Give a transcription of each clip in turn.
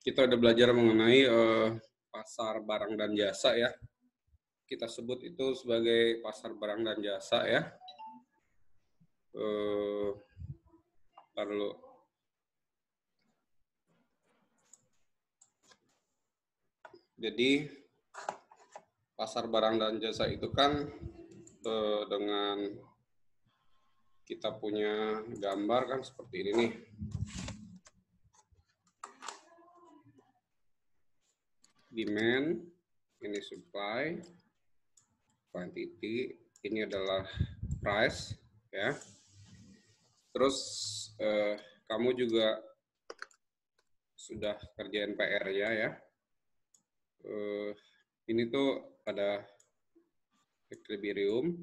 Kita udah belajar mengenai pasar barang dan jasa ya. Kita sebut itu sebagai pasar barang dan jasa ya. Ntar dulu. Jadi pasar barang dan jasa itu kan dengan kita punya gambar kan seperti ini nih. Demand, ini supply, quantity, ini adalah price ya. Terus kamu juga sudah kerjain PR-nya ya. Ini tuh ada equilibrium.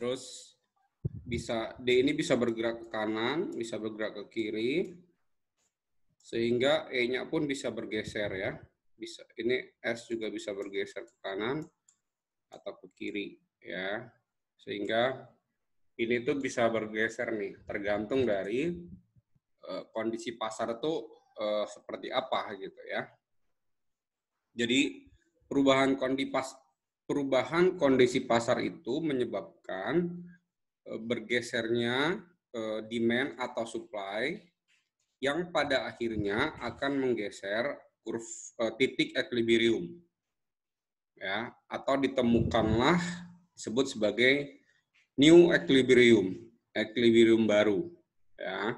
Terus D ini bisa bergerak ke kanan, bisa bergerak ke kiri, sehingga E-nya pun bisa bergeser ya. Bisa, ini S juga bisa bergeser ke kanan atau ke kiri ya. Sehingga ini tuh bisa bergeser nih, tergantung dari kondisi pasar itu seperti apa gitu ya. Jadi perubahan kondisi pasar itu menyebabkan bergesernya demand atau supply yang pada akhirnya akan menggeser titik equilibrium ya, atau ditemukanlah disebut sebagai new equilibrium baru ya.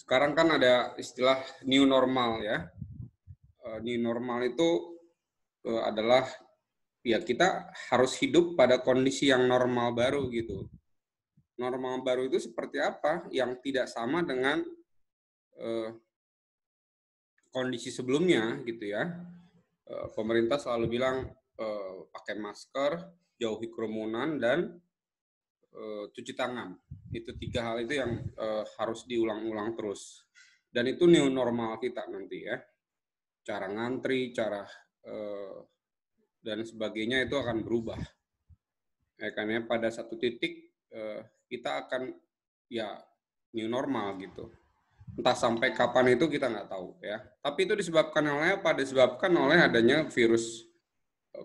Sekarang kan ada istilah new normal ya. New normal itu adalah ya kita harus hidup pada kondisi yang normal baru gitu. Normal baru itu seperti apa? Yang tidak sama dengan kondisi sebelumnya gitu ya. Pemerintah selalu bilang pakai masker, jauhi kerumunan, dan cuci tangan. Itu 3 hal itu yang harus diulang-ulang terus. Dan itu new normal kita nanti ya. Cara ngantri, cara dan sebagainya itu akan berubah. Ya, karena pada satu titik kita akan ya new normal gitu. Entah sampai kapan itu kita nggak tahu ya. Tapi itu disebabkan oleh apa? Disebabkan oleh adanya virus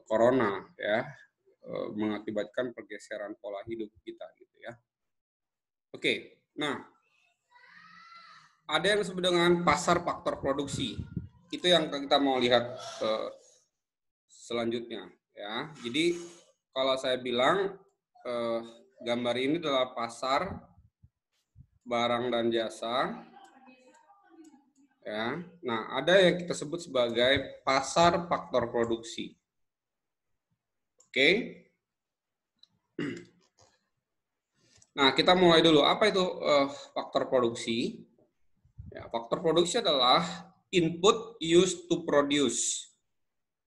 corona ya, mengakibatkan pergeseran pola hidup kita gitu ya. Oke, nah ada yang disebut dengan pasar faktor produksi. Itu yang kita mau lihat selanjutnya ya. Jadi kalau saya bilang gambar ini adalah pasar barang dan jasa ya. Nah, ada yang kita sebut sebagai pasar faktor produksi. Oke. Nah, kita mulai dulu. Apa itu faktor produksi? Ya, faktor produksi adalah input used to produce.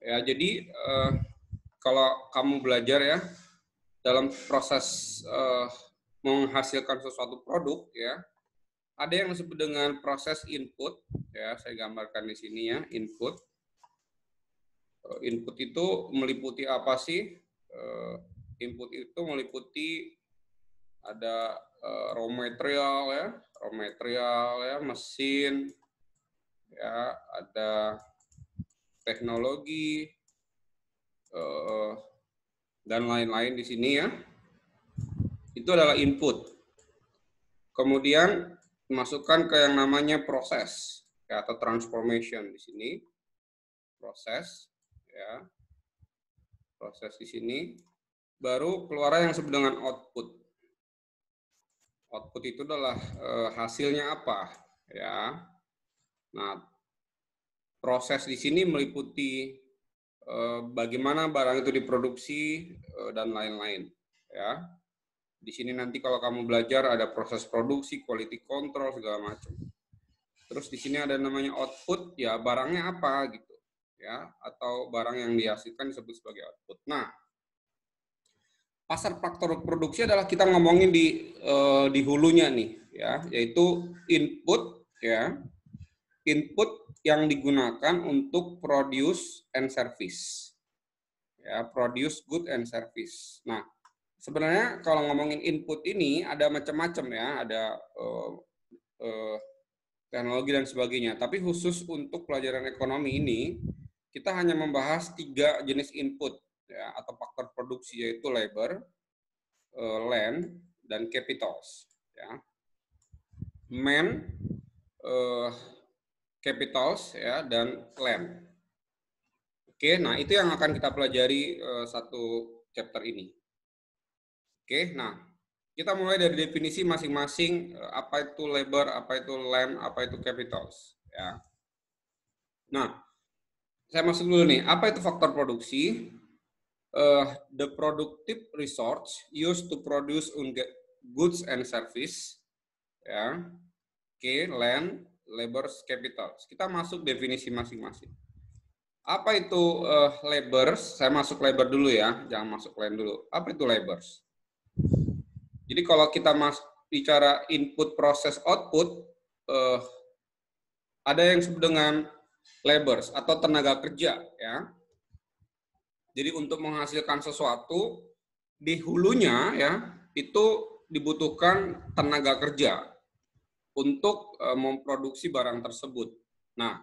Ya, jadi kalau kamu belajar ya dalam proses menghasilkan sesuatu produk ya, ada yang disebut dengan proses input ya. Saya gambarkan di sini ya, input. Input itu meliputi apa sih? Input itu meliputi ada raw material ya, mesin ya, ada teknologi dan lain-lain di sini ya. Itu adalah input. Kemudian masukkan ke yang namanya proses ya, atau transformation di sini. Proses ya. Proses di sini. Baru keluar yang disebut dengan output. Output itu adalah hasilnya apa ya. Nah, proses di sini meliputi bagaimana barang itu diproduksi dan lain-lain ya. Di sini nanti kalau kamu belajar ada proses produksi, quality control segala macam. Terus di sini ada namanya output, ya barangnya apa gitu ya, atau barang yang dihasilkan disebut sebagai output. Nah, pasar faktor produksi adalah kita ngomongin di hulunya nih ya, yaitu input ya. Input yang digunakan untuk produce and service. Ya, produce good and service. Nah, sebenarnya kalau ngomongin input ini ada macam-macam ya, ada teknologi dan sebagainya. Tapi khusus untuk pelajaran ekonomi ini, kita hanya membahas 3 jenis input ya, atau faktor produksi, yaitu labor, land, dan capitals. Ya. Man, capitals, ya, dan land. Oke, nah itu yang akan kita pelajari satu chapter ini. Oke, nah kita mulai dari definisi masing-masing, apa itu labor, apa itu land, apa itu capitals. Ya. Nah, saya masuk dulu nih. Apa itu faktor produksi? The productive resource used to produce goods and service. Ya, oke, land, labor, capitals. Kita masuk definisi masing-masing. Apa itu labors? Saya masuk labor dulu ya, jangan masuk land dulu. Apa itu labors? Jadi kalau kita bicara input, proses, output, ada yang disebut dengan labors atau tenaga kerja, ya. Jadi untuk menghasilkan sesuatu di hulunya, ya, itu dibutuhkan tenaga kerja untuk memproduksi barang tersebut. Nah,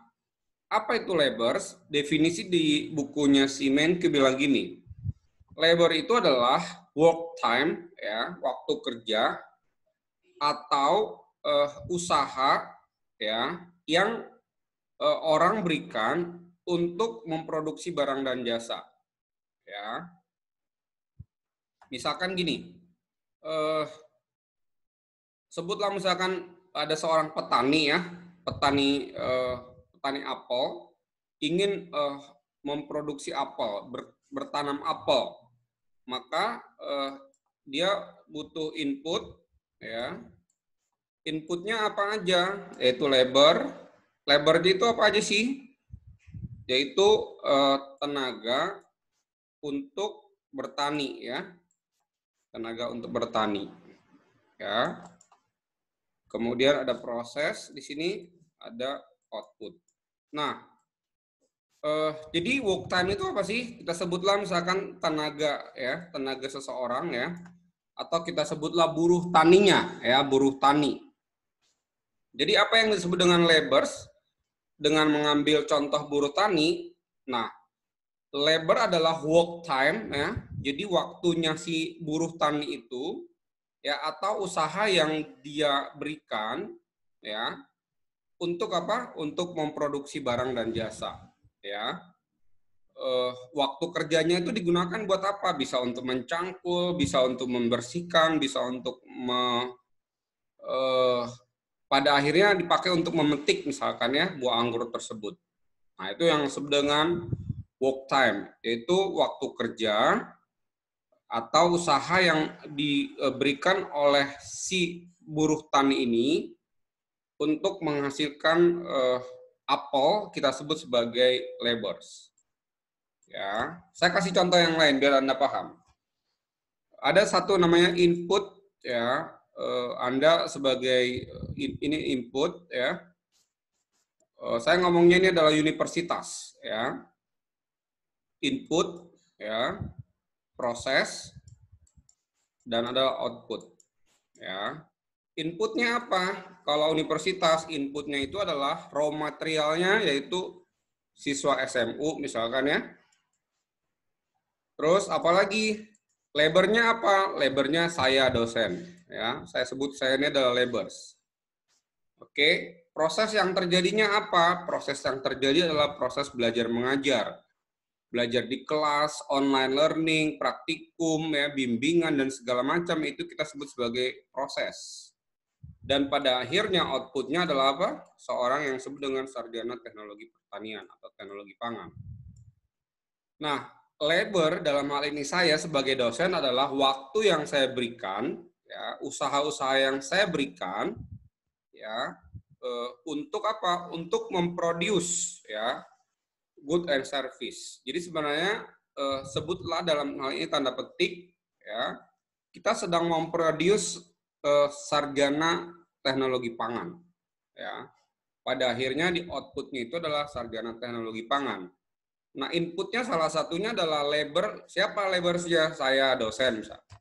apa itu labors? Definisi di bukunya si Menke bilang gini, labor itu adalah work time, ya, waktu kerja atau usaha, ya, yang orang berikan untuk memproduksi barang dan jasa, ya. Misalkan gini, sebutlah misalkan ada seorang petani, ya, petani apel ingin memproduksi apel, bertanam apel, maka dia butuh input, ya. Inputnya apa aja? Yaitu labor. Labor itu apa aja sih? Yaitu tenaga untuk bertani, ya. Tenaga untuk bertani. Ya. Kemudian ada proses, di sini ada output. Nah, jadi work time itu apa sih? Kita sebutlah misalkan tenaga, ya, tenaga seseorang, ya, atau kita sebutlah buruh taninya, ya, buruh tani. Jadi apa yang disebut dengan labors? Dengan mengambil contoh buruh tani, nah, labor adalah work time, ya. Jadi waktunya si buruh tani itu, ya, atau usaha yang dia berikan, ya, untuk apa? Untuk memproduksi barang dan jasa, ya. Waktu kerjanya itu digunakan buat apa? Bisa untuk mencangkul, bisa untuk membersihkan, bisa untuk pada akhirnya dipakai untuk memetik misalkan, ya, buah anggur tersebut. Nah, itu yang disebut dengan work time, yaitu waktu kerja atau usaha yang diberikan oleh si buruh tani ini untuk menghasilkan apel, kita sebut sebagai labors. Ya, saya kasih contoh yang lain biar Anda paham. Ada satu namanya input, ya. Anda sebagai ini input, ya. Saya ngomongnya ini adalah universitas, ya. Input, ya, proses, dan ada output, ya. Inputnya apa? Kalau universitas, inputnya itu adalah raw materialnya, yaitu siswa SMU misalkan, ya. Terus apalagi labornya apa? Labornya saya dosen, ya. Saya sebut saya ini adalah labors. Oke, proses yang terjadinya apa? Proses yang terjadi adalah proses belajar mengajar. Belajar di kelas, online learning, praktikum, ya, bimbingan, dan segala macam itu kita sebut sebagai proses. Dan pada akhirnya outputnya adalah apa? Seorang yang disebut dengan sarjana teknologi pertanian atau teknologi pangan. Nah, labor dalam hal ini saya sebagai dosen adalah waktu yang saya berikan, ya, usaha-usaha yang saya berikan, ya, untuk apa? Untuk memproduce, ya, good and service. Jadi sebenarnya sebutlah dalam hal ini tanda petik, ya, kita sedang memproduce sarjana teknologi pangan, ya. Pada akhirnya di outputnya itu adalah sarjana teknologi pangan. Nah, inputnya salah satunya adalah labor. Siapa laborsnya? Saya dosen, misalnya.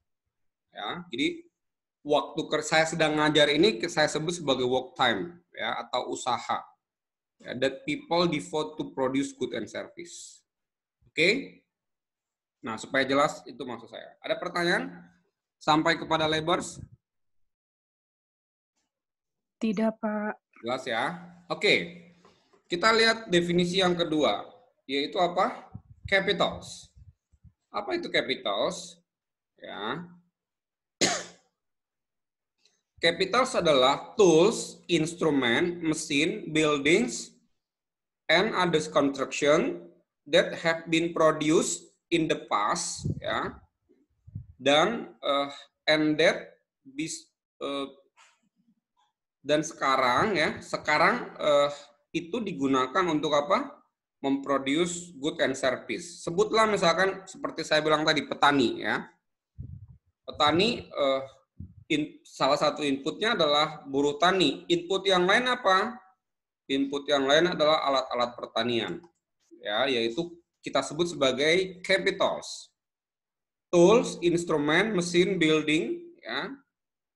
Ya, jadi waktu saya sedang ngajar ini saya sebut sebagai work time ya atau usaha ya, that people devote to produce good and service. Oke? Nah, supaya jelas itu maksud saya. Ada pertanyaan sampai kepada labors? Tidak, Pak. Jelas ya? Oke. Kita lihat definisi yang kedua, yaitu apa? Capitals. Apa itu capitals? Ya. Capitals adalah tools, instrument, mesin, buildings, and other construction that have been produced in the past, ya, dan dan sekarang ya, itu digunakan untuk apa? Memproduce good and service. Sebutlah misalkan seperti saya bilang tadi petani ya. Petani salah satu inputnya adalah buruh tani. Input yang lain apa? Input yang lain adalah alat-alat pertanian. Ya, yaitu kita sebut sebagai capitals. Tools, instrumen, mesin, building, ya,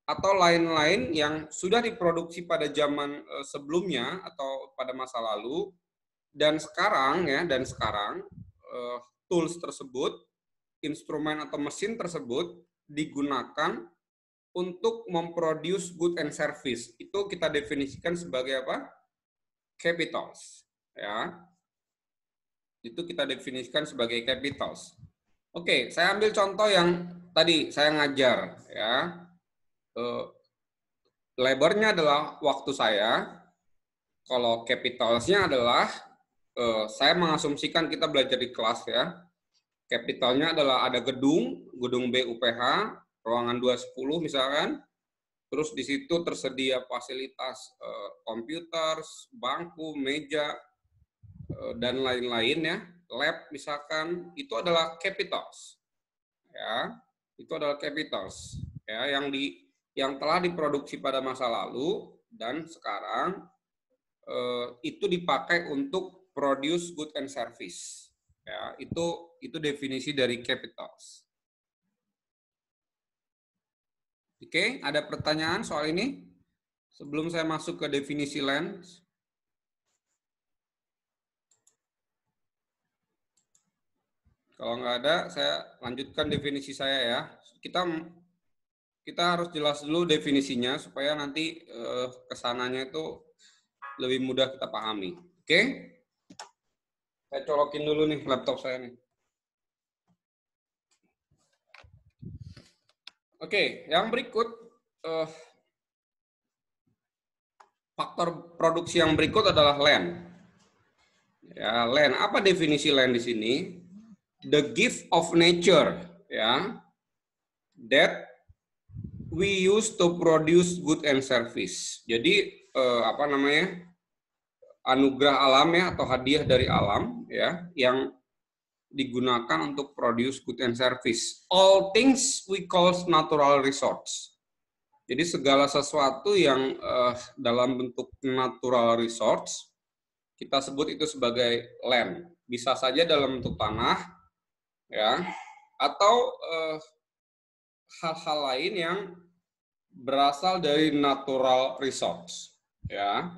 atau lain-lain yang sudah diproduksi pada zaman sebelumnya atau pada masa lalu dan sekarang ya, tools tersebut, instrumen atau mesin tersebut digunakan untuk memproduce good and service. Itu kita definisikan sebagai apa? Capitals, ya. Itu kita definisikan sebagai capitals. Oke, saya ambil contoh yang tadi saya ngajar, ya. Labornya adalah waktu saya. Kalau capitalsnya adalah saya mengasumsikan kita belajar di kelas ya. Capitalnya adalah ada gedung BUPH, ruangan 210 misalkan. Terus di situ tersedia fasilitas komputer, bangku, meja, dan lain-lain ya. Lab misalkan, itu adalah capitals. Ya, itu adalah capitals ya yang telah diproduksi pada masa lalu dan sekarang itu dipakai untuk produce good and service. Ya, itu definisi dari capitals. Oke, ada pertanyaan soal ini? Sebelum saya masuk ke definisi land. Kalau nggak ada, saya lanjutkan definisi saya ya. Kita harus jelas dulu definisinya supaya nanti kesananya itu lebih mudah kita pahami. Oke? Saya colokin dulu nih laptop saya nih. Oke, yang berikut faktor produksi yang berikut adalah land. Ya, land. Apa definisi land di sini? The gift of nature, ya, that we use to produce good and service. Jadi apa namanya? Anugerah alam ya atau hadiah dari alam ya yang digunakan untuk produce good and service. All things we call natural resource. Jadi segala sesuatu yang dalam bentuk natural resource kita sebut itu sebagai land. Bisa saja dalam bentuk tanah ya atau hal-hal lain yang berasal dari natural resource ya.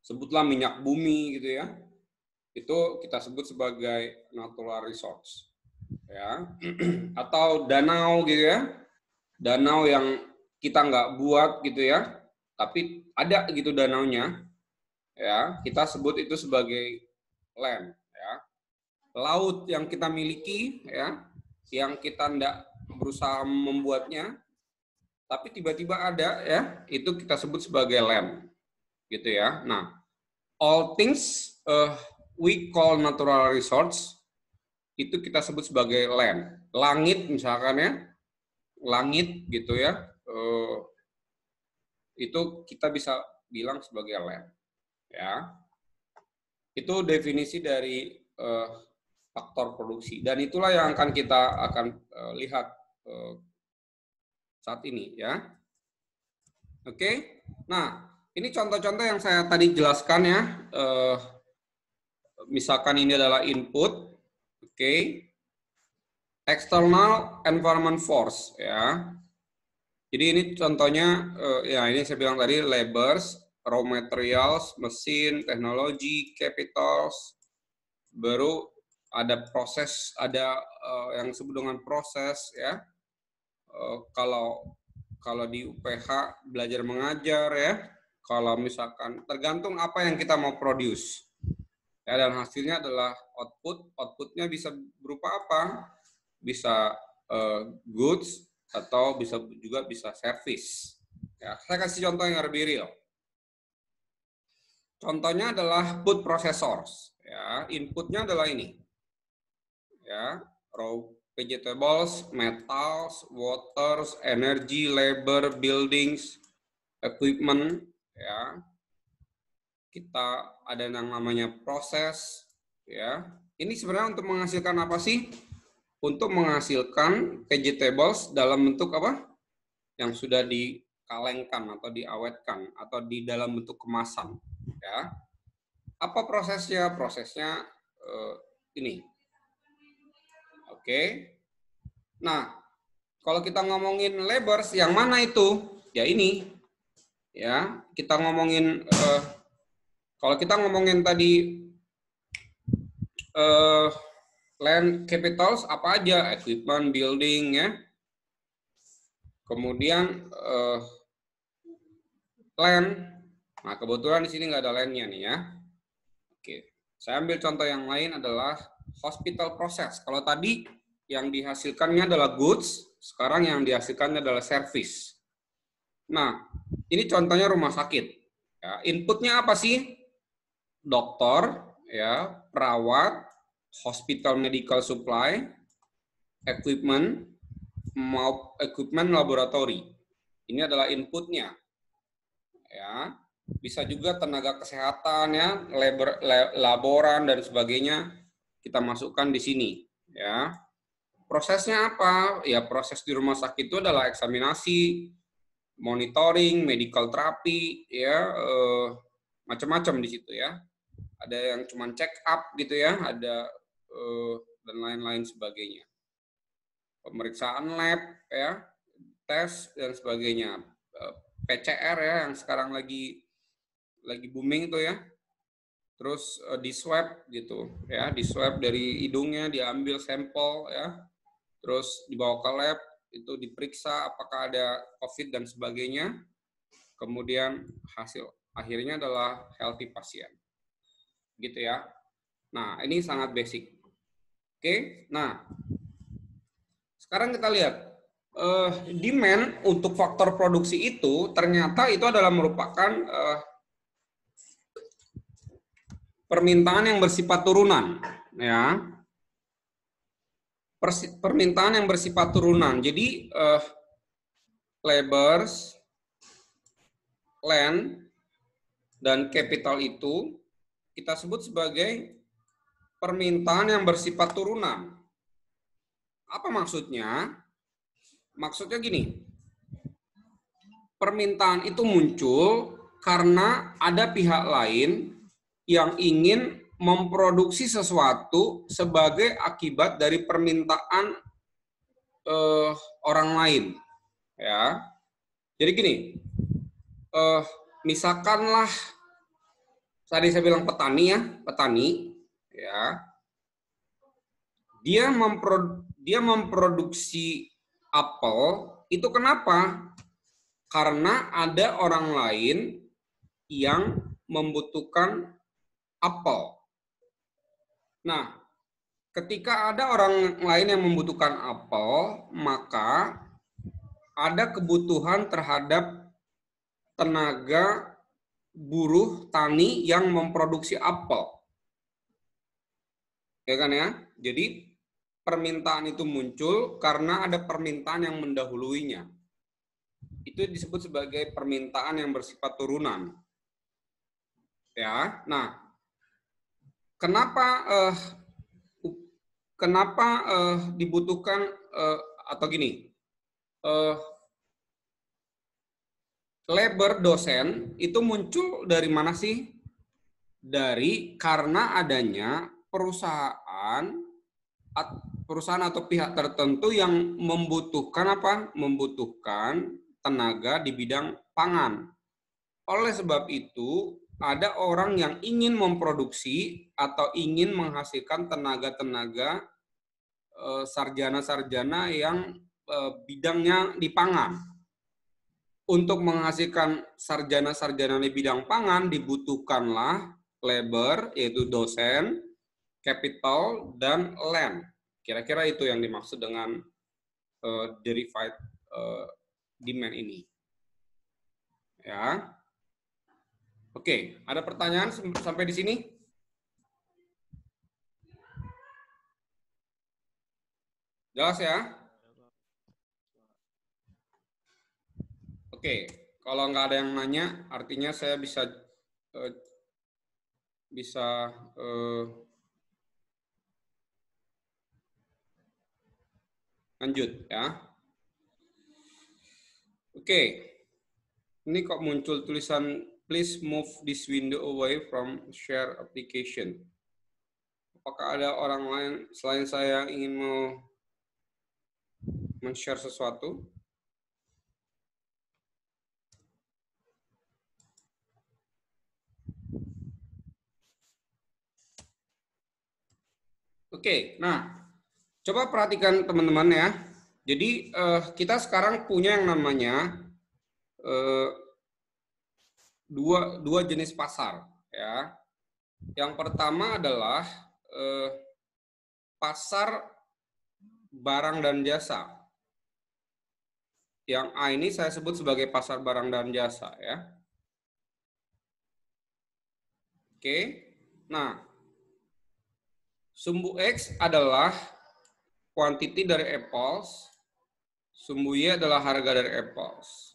Sebutlah minyak bumi gitu ya. Itu kita sebut sebagai natural resource. Ya. Atau danau gitu ya. Danau yang kita nggak buat gitu ya. Tapi ada gitu danaunya. Ya, kita sebut itu sebagai land ya. Laut yang kita miliki ya, yang kita nggak berusaha membuatnya tapi tiba-tiba ada ya, itu kita sebut sebagai land. Gitu ya. Nah, all things we call natural resource itu kita sebut sebagai land. Langit misalkan ya, langit gitu ya, itu kita bisa bilang sebagai land. Ya, itu definisi dari faktor produksi dan itulah yang akan kita lihat saat ini ya. Oke, nah ini contoh-contoh yang saya tadi jelaskan ya. Misalkan ini adalah input, oke. External environment force ya. Jadi ini contohnya, ya ini saya bilang tadi, labors, raw materials, mesin, teknologi, capitals, baru ada proses, ada yang disebut dengan proses, ya. Kalau di UPH belajar mengajar, ya. Kalau misalkan tergantung apa yang kita mau produce. Ya, dan hasilnya adalah output. Outputnya bisa berupa apa? Bisa goods atau juga bisa service. Ya, saya kasih contoh yang lebih real. Contohnya adalah food processors. Ya, inputnya adalah ini. Ya, raw vegetables, metals, waters, energy, labor, buildings, equipment. Ya, kita ada yang namanya proses. Ya, ini sebenarnya untuk menghasilkan apa sih? Untuk menghasilkan vegetables dalam bentuk apa? Yang sudah dikalengkan atau diawetkan atau di dalam bentuk kemasan, ya. Apa prosesnya? Prosesnya ini. Oke. Nah, kalau kita ngomongin labors, yang mana itu? Ya ini. Ya, kita ngomongin kalau kita ngomongin tadi land capitals apa aja? Equipment, building, ya. Kemudian land. Nah, kebetulan di sini nggak ada landnya nih, ya. Oke, saya ambil contoh yang lain adalah hospital process. Kalau tadi yang dihasilkannya adalah goods, sekarang yang dihasilkannya adalah service. Nah, ini contohnya rumah sakit. Ya, inputnya apa sih? Dokter, ya, perawat, hospital medical supply, equipment, equipment laboratory. Ini adalah inputnya. Ya, bisa juga tenaga kesehatan, ya, laboran dan sebagainya kita masukkan di sini, ya. Prosesnya apa? Ya, proses di rumah sakit itu adalah eksaminasi, monitoring, medical therapy, ya, macam-macam di situ, ya. Ada yang cuma check up gitu, ya, ada dan lain-lain sebagainya. Pemeriksaan lab, ya, tes dan sebagainya. PCR, ya, yang sekarang lagi booming tuh, ya. Terus di swab gitu, ya, di swab dari hidungnya, diambil sampel, ya, terus dibawa ke lab, itu diperiksa apakah ada COVID dan sebagainya. Kemudian hasil akhirnya adalah healthy pasien, gitu, ya. Nah, ini sangat basic. Oke, nah sekarang kita lihat demand untuk faktor produksi itu ternyata itu adalah merupakan permintaan yang bersifat turunan, ya. Permintaan yang bersifat turunan. Jadi labors, land, dan capital itu kita sebut sebagai permintaan yang bersifat turunan. Apa maksudnya? Maksudnya gini, permintaan itu muncul karena ada pihak lain yang ingin memproduksi sesuatu sebagai akibat dari permintaan orang lain, ya. Jadi gini, misalkanlah tadi saya bilang petani, ya, ya, dia memproduksi apel itu kenapa? Karena ada orang lain yang membutuhkan apel. Nah, ketika ada orang lain yang membutuhkan apel, maka ada kebutuhan terhadap tenaga buruh tani yang memproduksi apel. Ya kan, ya? Jadi permintaan itu muncul karena ada permintaan yang mendahuluinya. Itu disebut sebagai permintaan yang bersifat turunan. Ya. Nah, kenapa dibutuhkan atau gini? Labor dosen itu muncul dari mana sih? Karena adanya perusahaan atau pihak tertentu yang membutuhkan apa? Membutuhkan tenaga di bidang pangan. Oleh sebab itu, ada orang yang ingin memproduksi atau ingin menghasilkan tenaga-tenaga sarjana-sarjana yang bidangnya di pangan. Untuk menghasilkan sarjana-sarjana di bidang pangan dibutuhkanlah labor, yaitu dosen, capital, dan land. Kira-kira itu yang dimaksud dengan derived demand ini. Ya. Oke, ada pertanyaan sampai di sini? Jelas ya? Oke, kalau nggak ada yang nanya, artinya saya bisa lanjut ya. Oke, ini kok muncul tulisan please move this window away from share application. Apakah ada orang lain selain saya yang ingin mau men-share sesuatu? Oke, nah coba perhatikan teman-teman ya. Jadi kita sekarang punya yang namanya dua jenis pasar ya. Yang pertama adalah pasar barang dan jasa. Yang A ini saya sebut sebagai pasar barang dan jasa ya. Oke. Nah, sumbu X adalah quantity dari apples, sumbu Y adalah harga dari apples.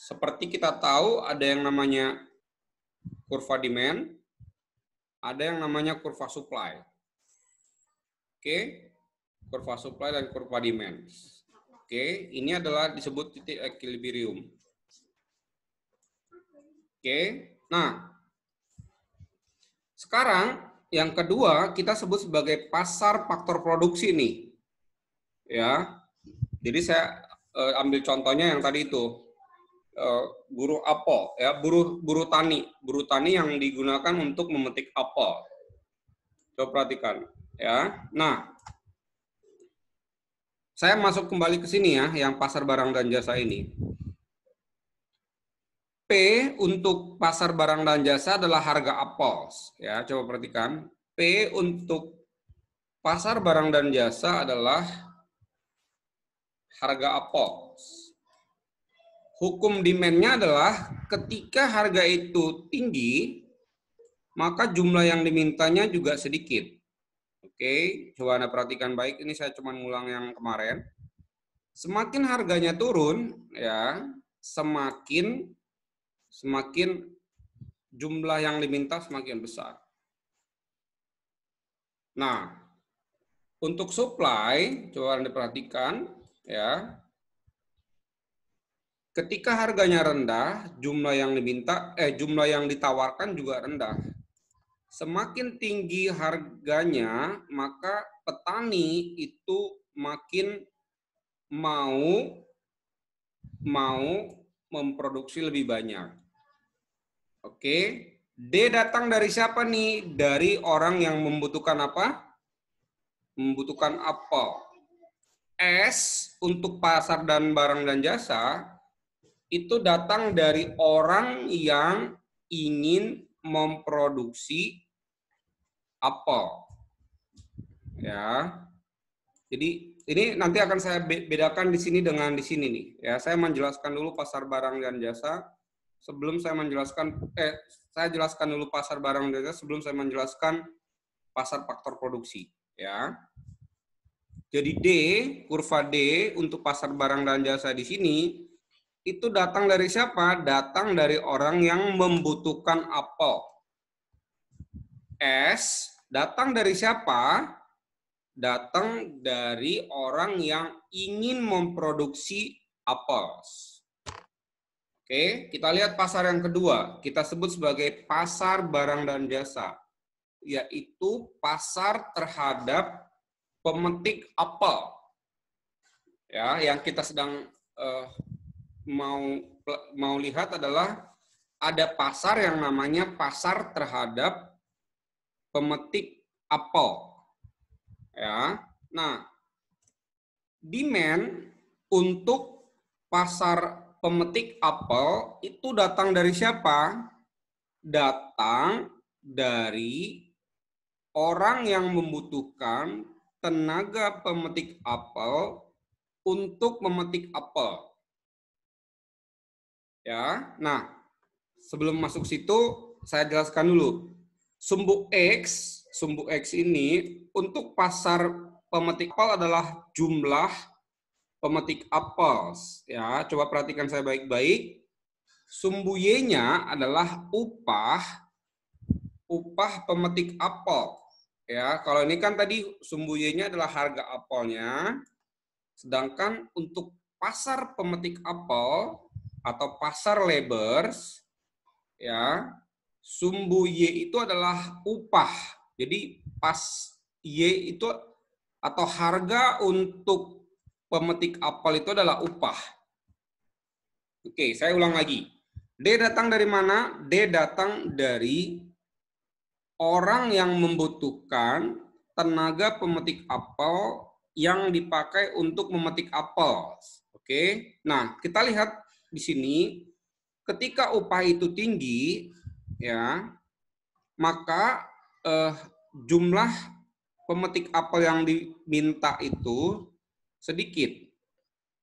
Seperti kita tahu ada yang namanya kurva demand, ada yang namanya kurva supply. Oke. Kurva supply dan kurva demand. Oke, ini adalah disebut titik equilibrium. Oke. Nah, sekarang yang kedua kita sebut sebagai pasar faktor produksi nih. Ya. Jadi saya ambil contohnya yang tadi itu. Buruh apel ya, buruh tani yang digunakan untuk memetik apel. Coba perhatikan ya. Nah, saya masuk kembali ke sini ya, yang pasar barang dan jasa ini. P untuk pasar barang dan jasa adalah harga apples. Ya, coba perhatikan. P untuk pasar barang dan jasa adalah harga apples. Hukum demand-nya adalah ketika harga itu tinggi, maka jumlah yang dimintanya juga sedikit. Oke, coba Anda perhatikan baik. Ini saya cuma ngulang yang kemarin. Semakin harganya turun, ya, semakin jumlah yang diminta semakin besar. Nah, untuk supply, coba Anda perhatikan, ya. Ketika harganya rendah, jumlah yang ditawarkan juga rendah. Semakin tinggi harganya, maka petani itu makin mau memproduksi lebih banyak. Oke, D datang dari siapa nih? Dari orang yang membutuhkan apa? Membutuhkan apel. S untuk pasar dan barang dan jasa itu datang dari orang yang ingin memproduksi apel. Ya. Jadi ini nanti akan saya bedakan di sini dengan di sini nih. Ya, saya menjelaskan dulu pasar barang dan jasa sebelum saya menjelaskan saya jelaskan dulu pasar barang dan jasa sebelum saya menjelaskan pasar faktor produksi, ya. Jadi D, kurva D untuk pasar barang dan jasa di sini itu datang dari siapa? Datang dari orang yang membutuhkan apel. S datang dari siapa? Datang dari orang yang ingin memproduksi apel. Oke, kita lihat pasar yang kedua. Kita sebut sebagai pasar barang dan jasa, yaitu pasar terhadap pemetik apel. Ya, yang kita sedang mau lihat adalah ada pasar yang namanya pasar terhadap pemetik apel. Ya. Nah, demand untuk pasar pemetik apel itu datang dari siapa? Datang dari orang yang membutuhkan tenaga pemetik apel untuk memetik apel. Ya. Nah, sebelum masuk situ saya jelaskan dulu. Sumbu X ini untuk pasar pemetik apel adalah jumlah pemetik apel. Ya, coba perhatikan saya baik-baik. Sumbu Y-nya adalah upah pemetik apel. Ya, kalau ini kan tadi sumbu Y-nya adalah harga apelnya. Sedangkan untuk pasar pemetik apel atau pasar laborers, ya, sumbu Y itu adalah upah. Jadi pas Y itu atau harga untuk pemetik apel itu adalah upah. Oke, saya ulang lagi. D datang dari mana? D datang dari orang yang membutuhkan tenaga pemetik apel yang dipakai untuk memetik apel. Oke. Nah, kita lihat di sini ketika upah itu tinggi, ya, maka jumlah pemetik apel yang diminta itu sedikit.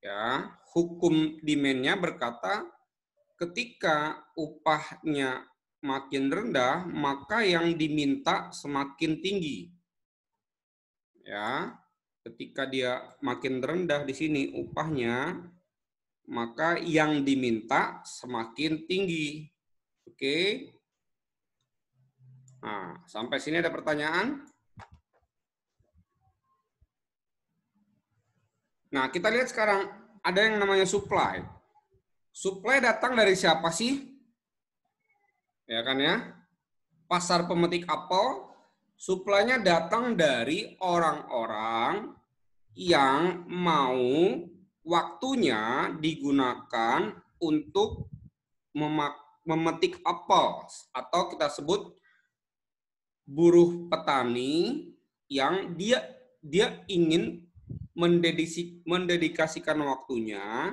Ya, hukum demand-nya berkata ketika upahnya makin rendah, maka yang diminta semakin tinggi. Ya, ketika dia makin rendah di sini upahnya, maka yang diminta semakin tinggi. Oke. Nah, sampai sini ada pertanyaan? Nah, kita lihat sekarang ada yang namanya supply. Supply datang dari siapa sih? Ya kan ya? Pasar pemetik apel, supply-nya datang dari orang-orang yang mau waktunya digunakan untuk memetik apel atau kita sebut buruh petani yang dia ingin mendedikasikan waktunya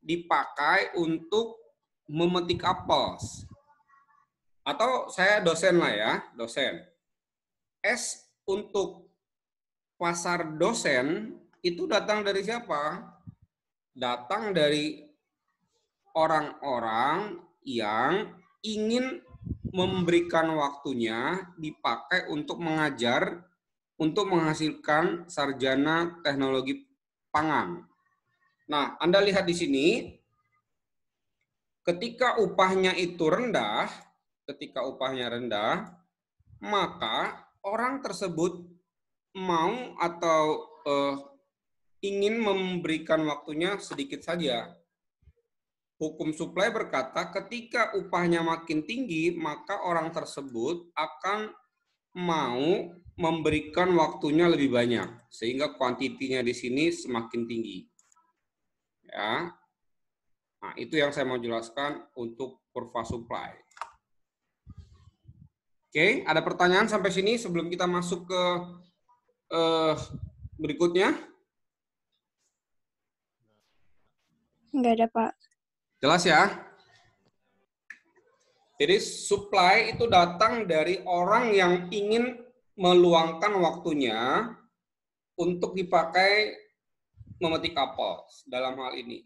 dipakai untuk memetik apel. Atau saya dosen lah ya, dosen. S untuk pasar dosen itu datang dari siapa? Datang dari orang-orang yang ingin memberikan waktunya dipakai untuk mengajar, untuk menghasilkan sarjana teknologi pangan. Nah, Anda lihat di sini, ketika upahnya itu rendah, maka orang tersebut mau atau ingin memberikan waktunya sedikit saja. Hukum supply berkata ketika upahnya makin tinggi, maka orang tersebut akan mau memberikan waktunya lebih banyak, sehingga kuantitinya di sini semakin tinggi. Ya. Nah, itu yang saya mau jelaskan untuk kurva supply. Oke, ada pertanyaan sampai sini sebelum kita masuk ke berikutnya? Nggak ada, Pak. Jelas ya? Jadi supply itu datang dari orang yang ingin meluangkan waktunya untuk dipakai memetik apel dalam hal ini.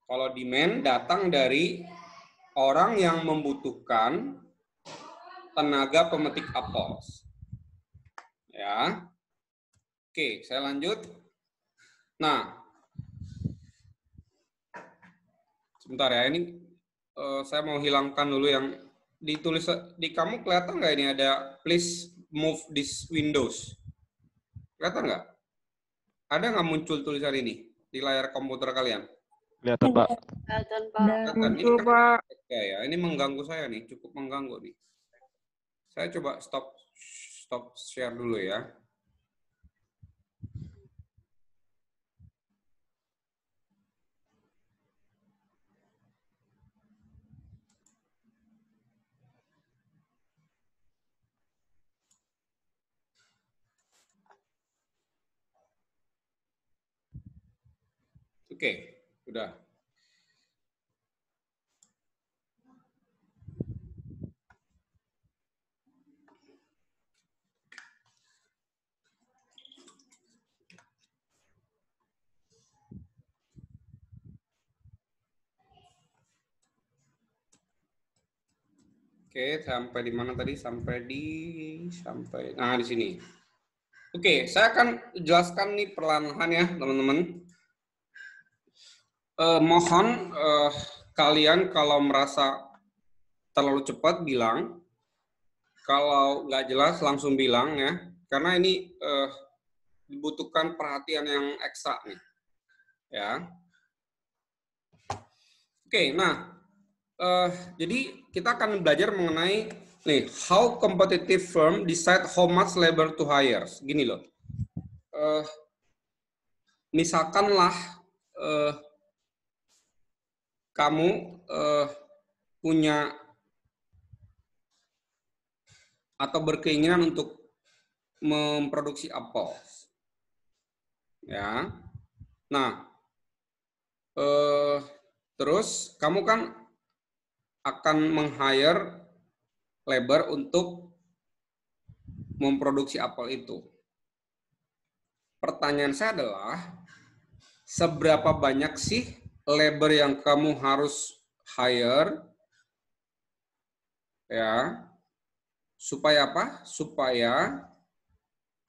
Kalau demand datang dari orang yang membutuhkan tenaga pemetik apel. Ya. Oke, saya lanjut. Nah, sebentar ya, ini saya mau hilangkan dulu yang ditulis di kamu. Kelihatan nggak ini ada please move this windows? Kelihatan nggak? Ada nggak muncul tulisan ini di layar komputer kalian? Kelihatan, Pak. Kelihatan, Pak. Kelihatan. Ini Muncul, Pak. ya, ini mengganggu saya nih, cukup mengganggu nih. Saya coba stop share dulu ya. Oke, udah. Oke, sampai di mana tadi? Sampai nah di sini. Oke, saya akan jelaskan nih perlahan ya, teman-teman. Mohon kalian kalau merasa terlalu cepat bilang, kalau nggak jelas langsung bilang ya, karena ini dibutuhkan perhatian yang ekstra nih, ya. Oke, nah. Jadi kita akan belajar mengenai nih how competitive firm decide how much labor to hire. Gini loh, misalkanlah kamu punya atau berkeinginan untuk memproduksi apel, ya. Nah, terus kamu kan akan meng-hire labor untuk memproduksi apel itu. Pertanyaan saya adalah, seberapa banyak sih labor yang kamu harus hire, ya, supaya apa? Supaya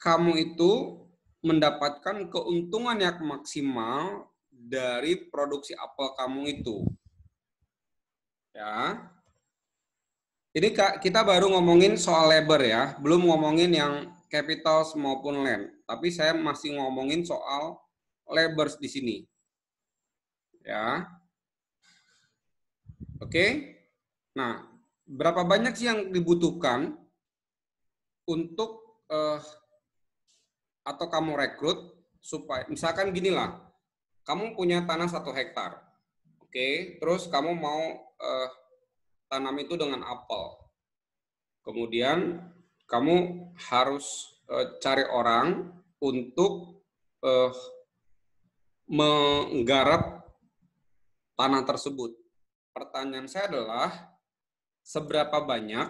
kamu itu mendapatkan keuntungan yang maksimal dari produksi apel kamu itu. Ya. Ini kita baru ngomongin soal labor ya, belum ngomongin yang capital maupun land. Tapi saya masih ngomongin soal labor di sini. Ya. Oke. Nah, berapa banyak sih yang dibutuhkan untuk atau kamu rekrut supaya misalkan gini lah, kamu punya tanah 1 hektar, oke, terus kamu mau tanam itu dengan apel. Kemudian kamu harus cari orang untuk menggarap tanah tersebut. Pertanyaan saya adalah, seberapa banyak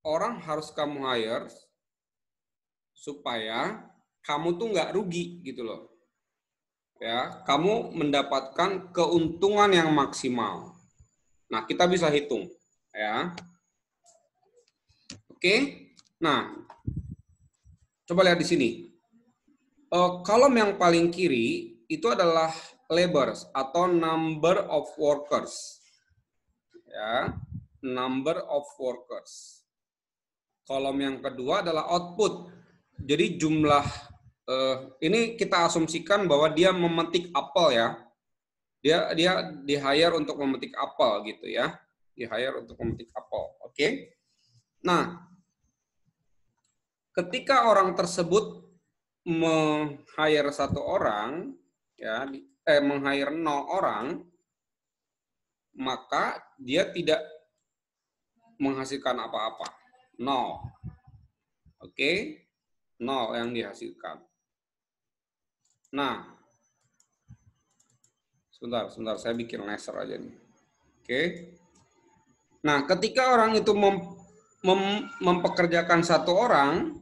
orang harus kamu hire supaya kamu tuh nggak rugi gitu loh. Ya, kamu mendapatkan keuntungan yang maksimal. Nah, kita bisa hitung, ya. Oke. Nah, coba lihat di sini. Kolom yang paling kiri itu adalah labors atau number of workers. Ya, number of workers. Kolom yang kedua adalah output. Jadi jumlah ini kita asumsikan bahwa dia memetik apel ya. Dia di-hire untuk memetik apel gitu ya. Di-hire untuk memetik apel. Oke. Nah, ketika orang tersebut meng-hire 1 orang ya, meng-hire 0 orang, maka dia tidak menghasilkan apa-apa. 0. Oke. 0 yang dihasilkan. Nah, sebentar saya bikin laser aja nih. Oke. Nah, ketika orang itu mempekerjakan 1 orang,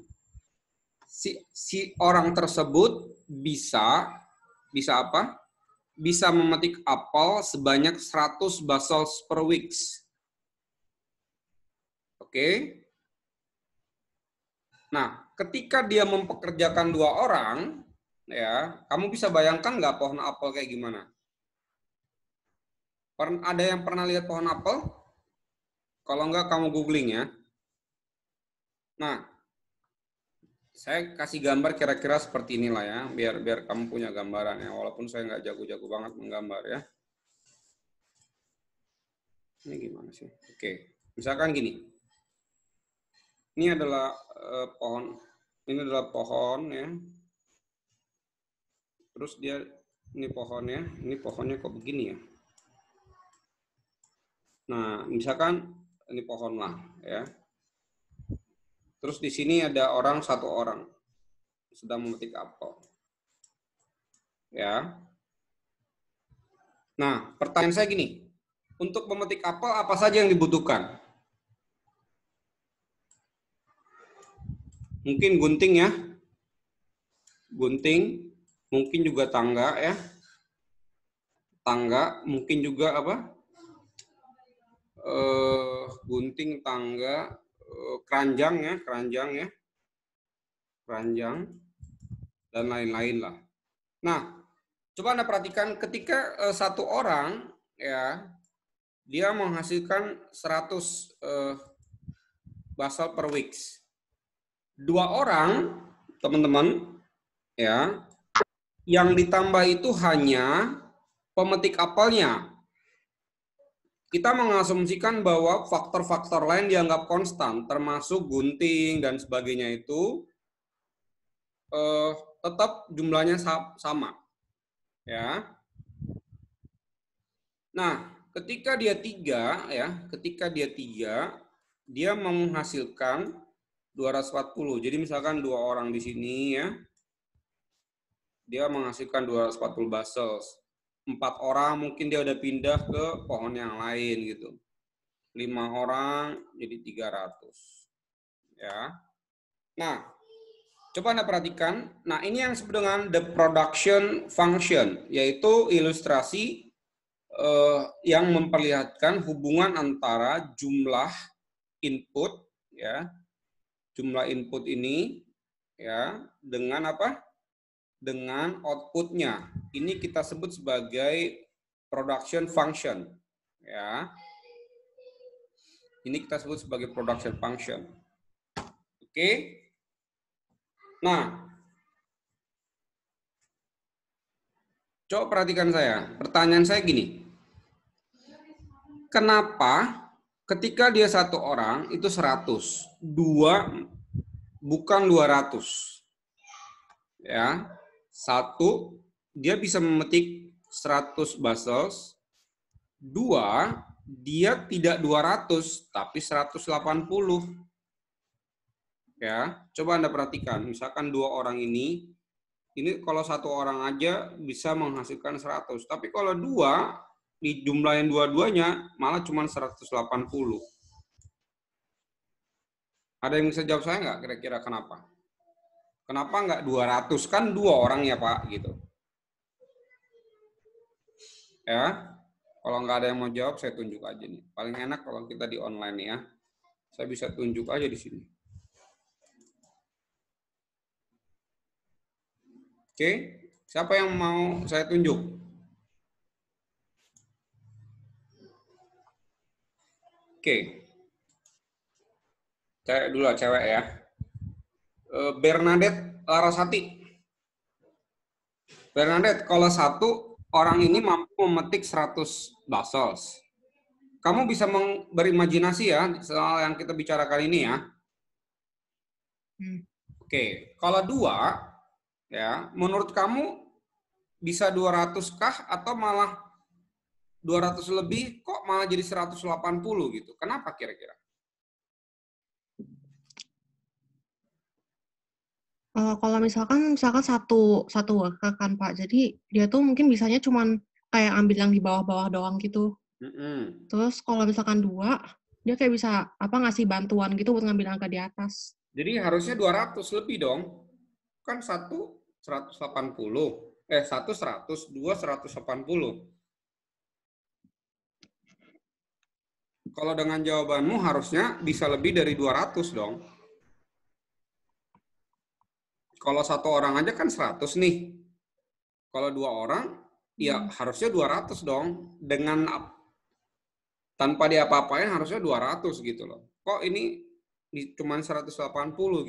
si orang tersebut bisa apa? Bisa memetik apel sebanyak 100 bushels per weeks. Oke. Nah, ketika dia mempekerjakan 2 orang, ya, kamu bisa bayangkan nggak pohon apel kayak gimana? Ada yang pernah lihat pohon apel? Kalau nggak, kamu googling ya. Nah, saya kasih gambar kira-kira seperti inilah ya, biar kamu punya gambaran ya, walaupun saya nggak jago-jago banget menggambar ya. Ini gimana sih? Oke, misalkan gini. Ini adalah pohon. Ini adalah pohon ya. Terus dia ini pohonnya. Ini pohonnya kok begini ya? Nah, misalkan ini pohon lah ya. Terus di sini ada 1 orang sedang memetik apel. Ya. Nah, pertanyaan saya gini. Untuk memetik apel, apa saja yang dibutuhkan? Mungkin gunting ya. Gunting. Mungkin juga tangga ya. Tangga. Mungkin juga apa? Gunting, tangga. Keranjang ya. Keranjang ya. Keranjang. Dan lain-lain lah. Nah, coba Anda perhatikan ketika satu orang ya dia menghasilkan 100 basal per weeks. 2 orang, teman-teman, ya, yang ditambah itu hanya pemetik apelnya. Kita mengasumsikan bahwa faktor-faktor lain dianggap konstan, termasuk gunting dan sebagainya itu tetap jumlahnya sama, ya. Nah, ketika dia 3, ya, dia menghasilkan 240. Jadi misalkan 2 orang di sini ya, dia menghasilkan 240 basels. 4 orang mungkin dia udah pindah ke pohon yang lain gitu. 5 orang jadi 300. Ya. Nah, coba Anda perhatikan. Nah, ini yang disebut dengan the production function, yaitu ilustrasi yang memperlihatkan hubungan antara jumlah input ya, jumlah input ini ya dengan apa? Dengan outputnya. Ini kita sebut sebagai production function ya. Ini kita sebut sebagai production function. Oke. Nah, coba perhatikan saya. Pertanyaan saya gini. Kenapa ketika dia 1 orang itu 100, 2 bukan 200? Ya. 1 dia bisa memetik 100 basels. 2 dia tidak 200 tapi 180. Ya, coba Anda perhatikan. Misalkan 2 orang ini kalau 1 orang aja bisa menghasilkan 100, tapi kalau 2 dijumlahin dua-duanya malah cuma 180. Ada yang bisa jawab saya nggak kira-kira kenapa? Kenapa nggak 200? Kan 2 orang ya Pak, gitu. Ya, kalau nggak ada yang mau jawab, saya tunjuk aja nih. Paling enak kalau kita di online ya. Saya bisa tunjuk aja di sini. Oke, siapa yang mau saya tunjuk? Oke, cewek dulu lah, cewek ya. Bernadette Larasati. Bernadette, kalau 1 orang ini mampu memetik 100 basels. Kamu bisa berimajinasi ya soal yang kita bicarakan ini ya. Oke, kalau 2 ya, menurut kamu bisa 200 kah atau malah 200 lebih kok malah jadi 180 gitu. Kenapa kira-kira? Kalau misalkan satu worker kan Pak, jadi dia tuh mungkin bisanya cuman kayak ambil yang di bawah-bawah doang gitu. Terus kalau misalkan 2, dia kayak bisa ngasih bantuan gitu buat ngambil angka di atas. Jadi harusnya 200 lebih dong. Kan 1 180. 1 100, 2 180. Kalau dengan jawabanmu harusnya bisa lebih dari 200 dong. Kalau 1 orang aja kan 100 nih. Kalau 2 orang, ya harusnya 200 dong. Dengan tanpa diapa-apain harusnya 200 gitu loh. Kok ini cuma 180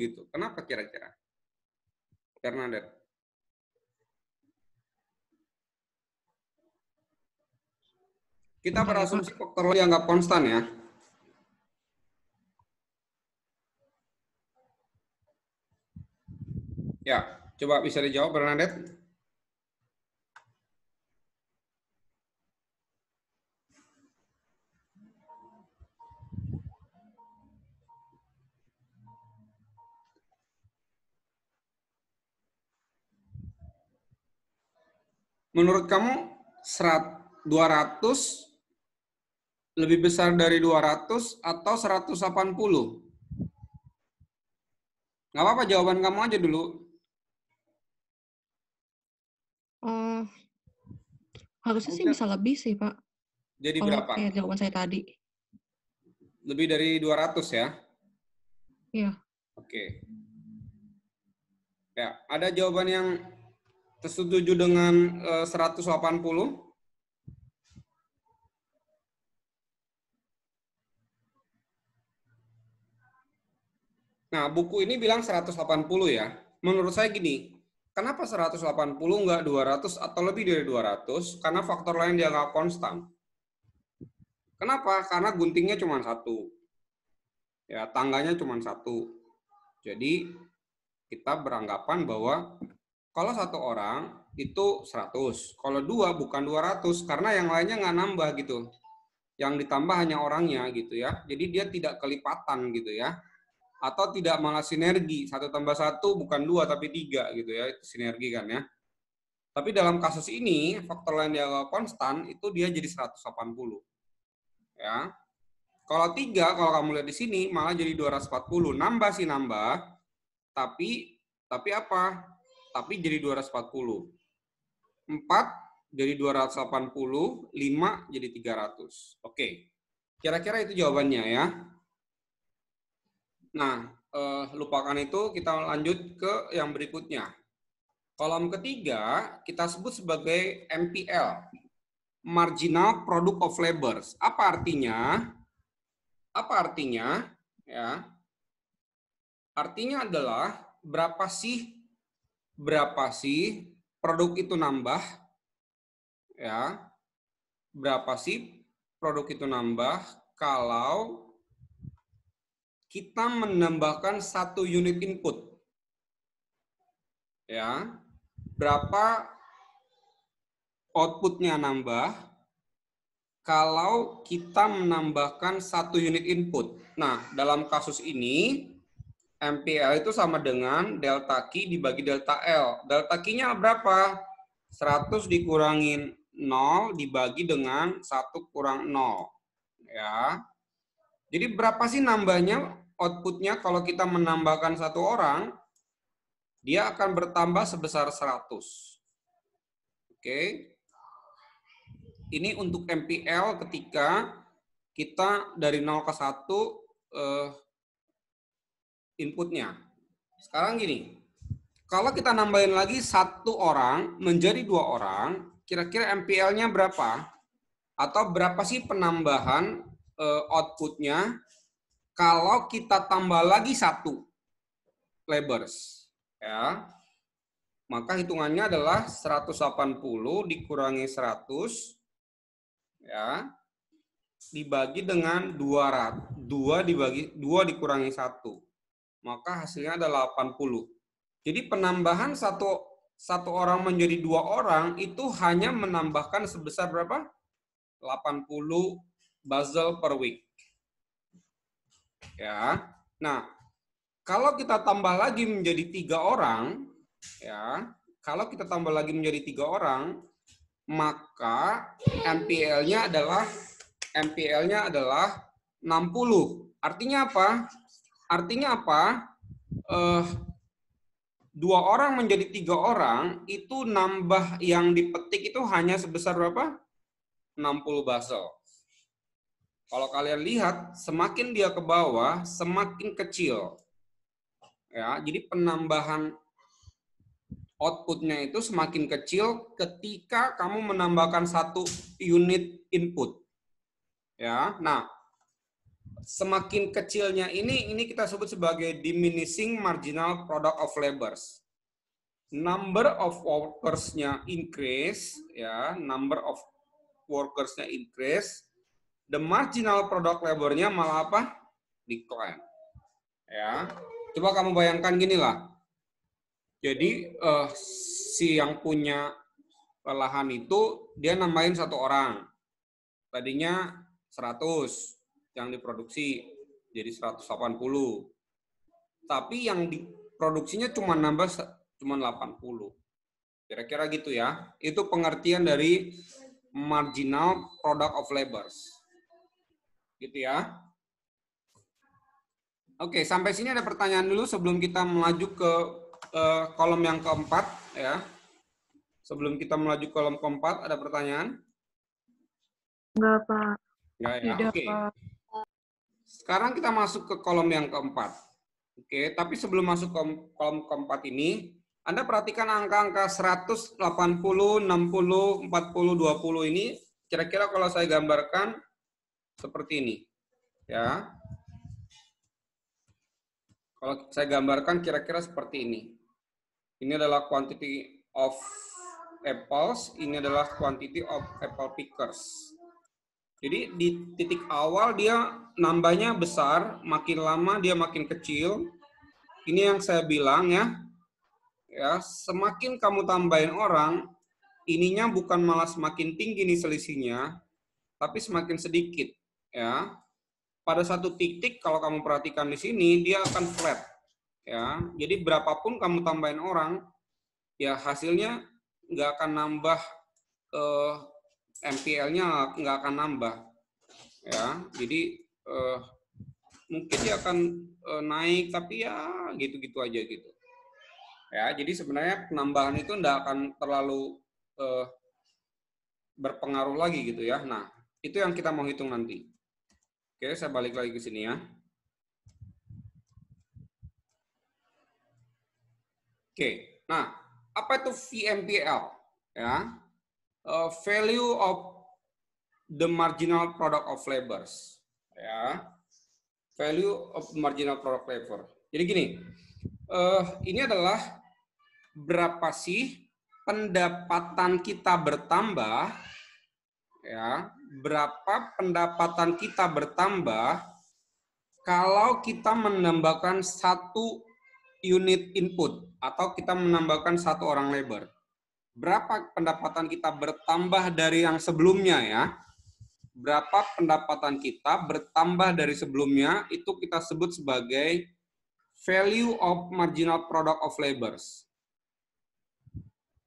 gitu. Kenapa kira-kira? Bernadette. Kita berasumsi faktor dianggap konstan ya. Ya, coba bisa dijawab Bernadette. Menurut kamu 200 lebih besar dari 200 atau 180? Nggak apa-apa, jawaban kamu aja dulu. Harusnya sih bisa lebih sih, Pak. Jadi kalau berapa? Kayak jawaban saya tadi. Lebih dari 200 ya? Iya. Oke. Ya, ada jawaban yang tersetuju dengan 180? Nah, buku ini bilang 180 ya. Menurut saya gini, kenapa 180 nggak 200 atau lebih dari 200? Karena faktor lain dia nggak konstan. Kenapa? Karena guntingnya cuma satu. Ya, tangganya cuma satu. Jadi, kita beranggapan bahwa kalau satu orang itu 100, kalau dua bukan 200, karena yang lainnya nggak nambah gitu. Yang ditambah hanya orangnya gitu ya. Jadi dia tidak kelipatan gitu ya. Atau tidak malah sinergi, 1 tambah 1 bukan 2 tapi 3 gitu ya, itu sinergi kan ya. Tapi dalam kasus ini, faktor lain yang konstan itu dia jadi 180. Ya. Kalau 3, kalau kamu lihat di sini malah jadi 240. Nambah sih nambah, tapi apa? Tapi jadi 240. 4 jadi 280, 5 jadi 300. Oke. Kira-kira itu jawabannya ya. Nah, lupakan itu, kita lanjut ke yang berikutnya. Kolom ketiga kita sebut sebagai MPL, Marginal Product of Labors. Apa artinya? Apa artinya? Ya, artinya adalah berapa sih produk itu nambah? Ya, berapa sih produk itu nambah kalau kita menambahkan 1 unit input? Ya, berapa outputnya nambah kalau kita menambahkan 1 unit input? Nah, dalam kasus ini MPL itu sama dengan delta Q dibagi delta L. Delta Q-nya berapa? 100 dikurangin 0 dibagi dengan 1 kurang 0. Ya. Jadi berapa sih nambahnya outputnya kalau kita menambahkan 1 orang? Dia akan bertambah sebesar 100. Oke. Ini untuk MPL ketika kita dari 0 ke 1 inputnya. Sekarang gini, kalau kita nambahin lagi 1 orang menjadi 2 orang, kira-kira MPL-nya berapa? Atau berapa sih penambahan outputnya kalau kita tambah lagi 1 labors? Ya, maka hitungannya adalah 180 dikurangi 100 ya dibagi dengan 200, 2 dikurangi 1, maka hasilnya adalah 80. Jadi penambahan satu orang menjadi 2 orang itu hanya menambahkan sebesar berapa? 80 basel per week. Ya. Nah, kalau kita tambah lagi menjadi 3 orang, ya, kalau kita tambah lagi menjadi 3 orang, maka MPL-nya adalah 60. Artinya apa? Artinya apa? 2 orang menjadi 3 orang, itu nambah yang dipetik itu hanya sebesar berapa? 60 basel. Kalau kalian lihat, semakin dia ke bawah, semakin kecil. Ya, jadi penambahan outputnya itu semakin kecil ketika kamu menambahkan 1 unit input. Ya, nah, semakin kecilnya ini kita sebut sebagai diminishing marginal product of labors. Number of workers-nya increase, ya, number of workers-nya increase, the marginal product labor-nya malah apa? Decline. Ya, coba kamu bayangkan gini lah. Jadi si yang punya lahan itu dia nambahin 1 orang. Tadinya 100 yang diproduksi jadi 180. Tapi yang diproduksinya cuma nambah cuma 80. Kira-kira gitu ya. Itu pengertian dari marginal product of labors. Gitu ya. Oke, sampai sini ada pertanyaan dulu sebelum kita melaju ke kolom yang keempat ya. Sebelum kita melaju ke kolom keempat, ada pertanyaan? Enggak, Pak. Enggak ya, Tidak, oke. Pak. Sekarang kita masuk ke kolom yang keempat. Oke, tapi sebelum masuk ke kolom keempat ini, Anda perhatikan angka-angka 100, 80, 60, 40, 20 ini, kira-kira kalau saya gambarkan seperti ini. Ya. Kalau saya gambarkan kira-kira seperti ini. Ini adalah quantity of apples, ini adalah quantity of apple pickers. Jadi di titik awal dia nambahnya besar, makin lama dia makin kecil. Ini yang saya bilang ya. Ya, semakin kamu tambahin orang, ininya bukan malah semakin tinggi nih selisihnya, tapi semakin sedikit, ya. Pada satu titik kalau kamu perhatikan di sini dia akan flat, ya. Jadi berapapun kamu tambahin orang, ya hasilnya nggak akan nambah, MPL-nya nggak akan nambah, ya. Jadi mungkin dia akan naik, tapi ya gitu-gitu aja gitu. Ya, jadi sebenarnya penambahan itu nggak akan terlalu berpengaruh lagi gitu ya. Nah, itu yang kita mau hitung nanti. Oke, saya balik lagi ke sini ya. Oke, nah apa itu VMPL? Ya, value of the marginal product of labors. Ya, value of marginal product labor. Jadi gini, ini adalah berapa sih pendapatan kita bertambah, ya, berapa pendapatan kita bertambah kalau kita menambahkan satu unit input atau kita menambahkan satu orang labor. Berapa pendapatan kita bertambah dari yang sebelumnya ya? Berapa pendapatan kita bertambah dari sebelumnya itu kita sebut sebagai value of marginal product of labors.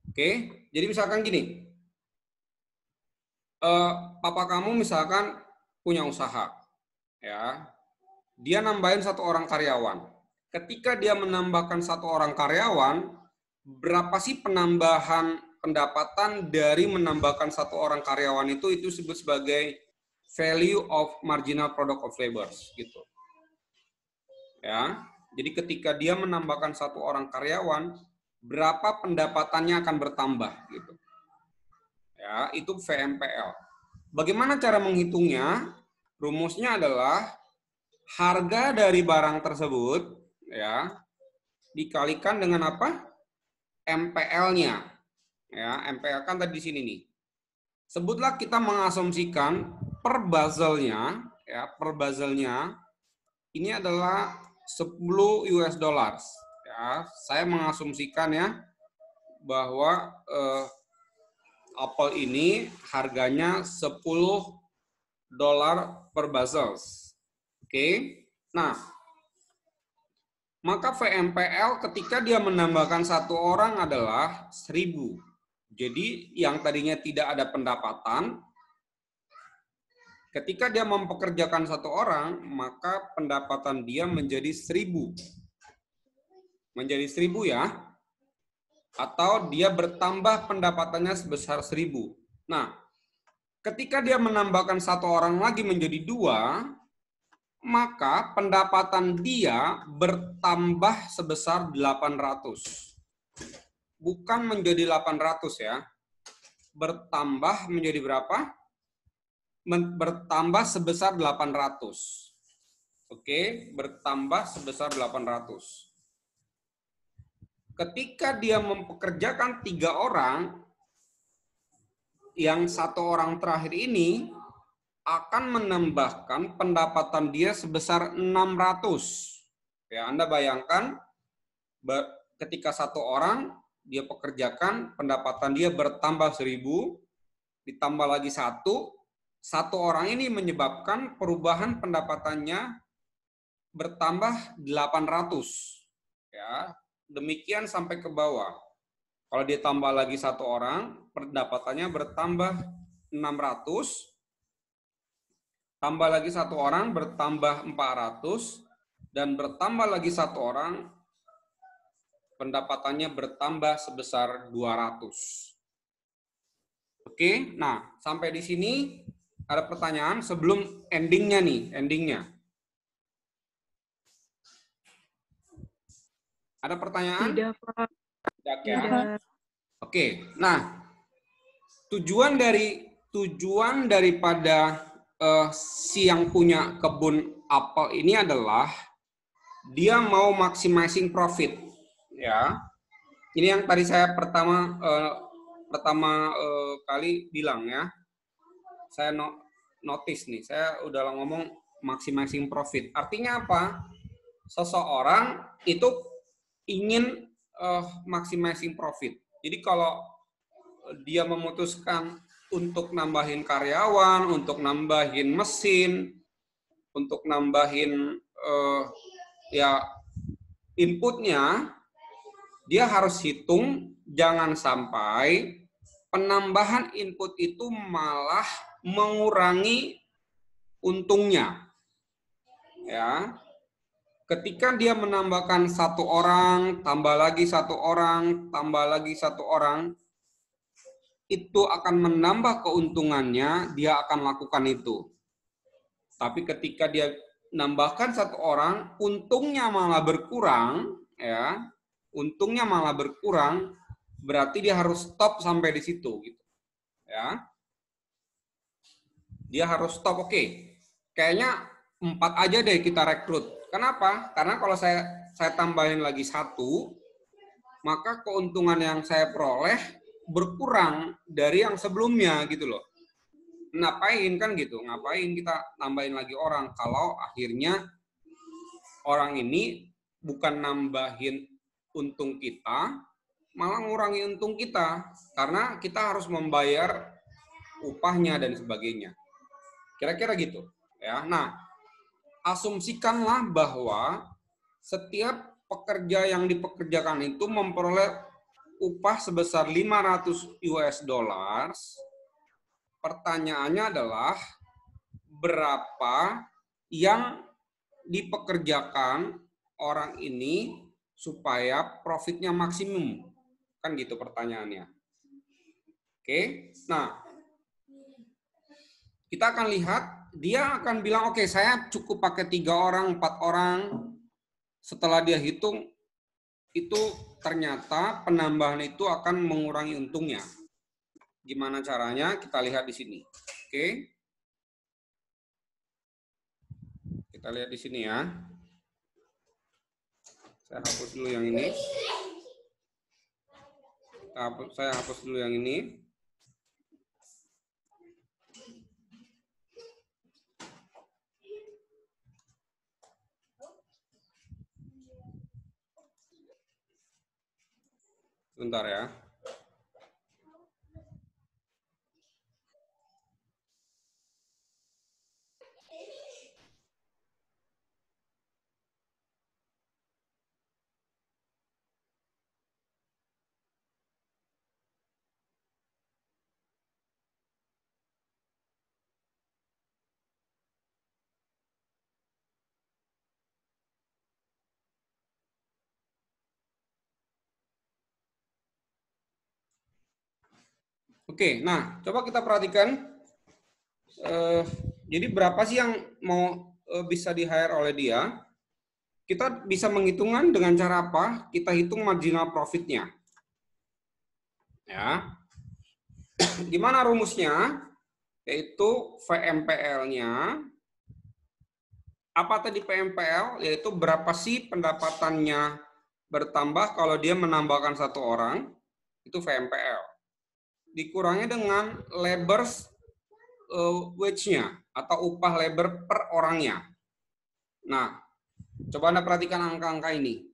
Oke, jadi misalkan gini, papa kamu misalkan punya usaha, ya, dia nambahin satu orang karyawan. Ketika dia menambahkan satu orang karyawan, berapa sih penambahan pendapatan dari menambahkan satu orang karyawan itu disebut sebagai value of marginal product of labors, gitu. Ya, jadi ketika dia menambahkan satu orang karyawan, berapa pendapatannya akan bertambah, gitu. Ya, itu VMPL. Bagaimana cara menghitungnya? Rumusnya adalah harga dari barang tersebut ya dikalikan dengan apa? MPL-nya. Ya, MPL kan tadi di sini nih. Sebutlah kita mengasumsikan per Baselnya, ya, per Baselnya ini adalah 10 US dollars. Ya, saya mengasumsikan ya bahwa apel ini harganya 10 dolar per Basels. Oke. Nah, maka VMPL ketika dia menambahkan satu orang adalah 1000. Jadi yang tadinya tidak ada pendapatan, ketika dia mempekerjakan satu orang, maka pendapatan dia menjadi 1000. Menjadi 1000 ya. Atau dia bertambah pendapatannya sebesar 1000. Nah, ketika dia menambahkan satu orang lagi menjadi 2, maka pendapatan dia bertambah sebesar 800. Bukan menjadi 800 ya. Bertambah menjadi berapa? Bertambah sebesar 800. Oke, bertambah sebesar 800. Ketika dia mempekerjakan 3 orang, yang satu orang terakhir ini akan menambahkan pendapatan dia sebesar 600. Ya, Anda bayangkan ketika satu orang dia pekerjakan, pendapatan dia bertambah 1000, ditambah lagi satu orang ini menyebabkan perubahan pendapatannya bertambah 800. Ya, demikian sampai ke bawah. Kalau ditambah lagi satu orang, pendapatannya bertambah 600, tambah lagi 1 orang bertambah 400, dan bertambah lagi 1 orang pendapatannya bertambah sebesar 200. Oke, nah sampai di sini ada pertanyaan sebelum endingnya nih, Ada pertanyaan? Tidak, Pak. Tidak ya? Tidak. Oke, nah tujuan daripada si yang punya kebun apel ini adalah dia mau maximizing profit, ya. Ini yang tadi saya pertama kali bilang ya. Saya notice nih, saya udah ngomong maximizing profit. Artinya apa? Seseorang itu ingin maximizing profit. Jadi kalau dia memutuskan untuk nambahin karyawan, untuk nambahin mesin, untuk nambahin ya inputnya, dia harus hitung jangan sampai penambahan input itu malah mengurangi untungnya. Ya. Ketika dia menambahkan 1 orang, tambah lagi 1 orang, tambah lagi 1 orang, itu akan menambah keuntungannya, dia akan lakukan itu. Tapi ketika dia nambahkan 1 orang, untungnya malah berkurang, ya. Untungnya malah berkurang, berarti dia harus stop sampai di situ gitu. Ya. Dia harus stop, oke. Kayaknya 4 aja deh kita rekrut. Kenapa? Karena kalau saya tambahin lagi 1, maka keuntungan yang saya peroleh berkurang dari yang sebelumnya gitu loh. Ngapain kan gitu? Ngapain kita nambahin lagi orang kalau akhirnya orang ini bukan nambahin untung kita, malah ngurangi untung kita karena kita harus membayar upahnya dan sebagainya. Kira-kira gitu, ya. Nah, asumsikanlah bahwa setiap pekerja yang dipekerjakan itu memperoleh upah sebesar 500 US dollars. Pertanyaannya adalah berapa yang dipekerjakan orang ini supaya profitnya maksimum? Kan gitu pertanyaannya. Oke, nah kita akan lihat, dia akan bilang, oke, saya cukup pakai 3 orang, 4 orang. Setelah dia hitung, itu ternyata penambahan itu akan mengurangi untungnya. Gimana caranya? Kita lihat di sini. Oke. Kita lihat di sini ya. Saya hapus dulu yang ini. Saya hapus dulu yang ini. Sebentar ya. Oke, nah coba kita perhatikan. Jadi berapa sih yang mau bisa di-hire oleh dia? Kita bisa menghitungkan dengan cara apa? Kita hitung marginal profit-nya. Ya. Gimana rumusnya? Yaitu VMPL-nya. Apa tadi VMPL? Yaitu berapa sih pendapatannya bertambah kalau dia menambahkan 1 orang? Itu VMPL. Dikurangi dengan labor wage-nya atau upah labor per orangnya. Nah, coba Anda perhatikan angka-angka ini.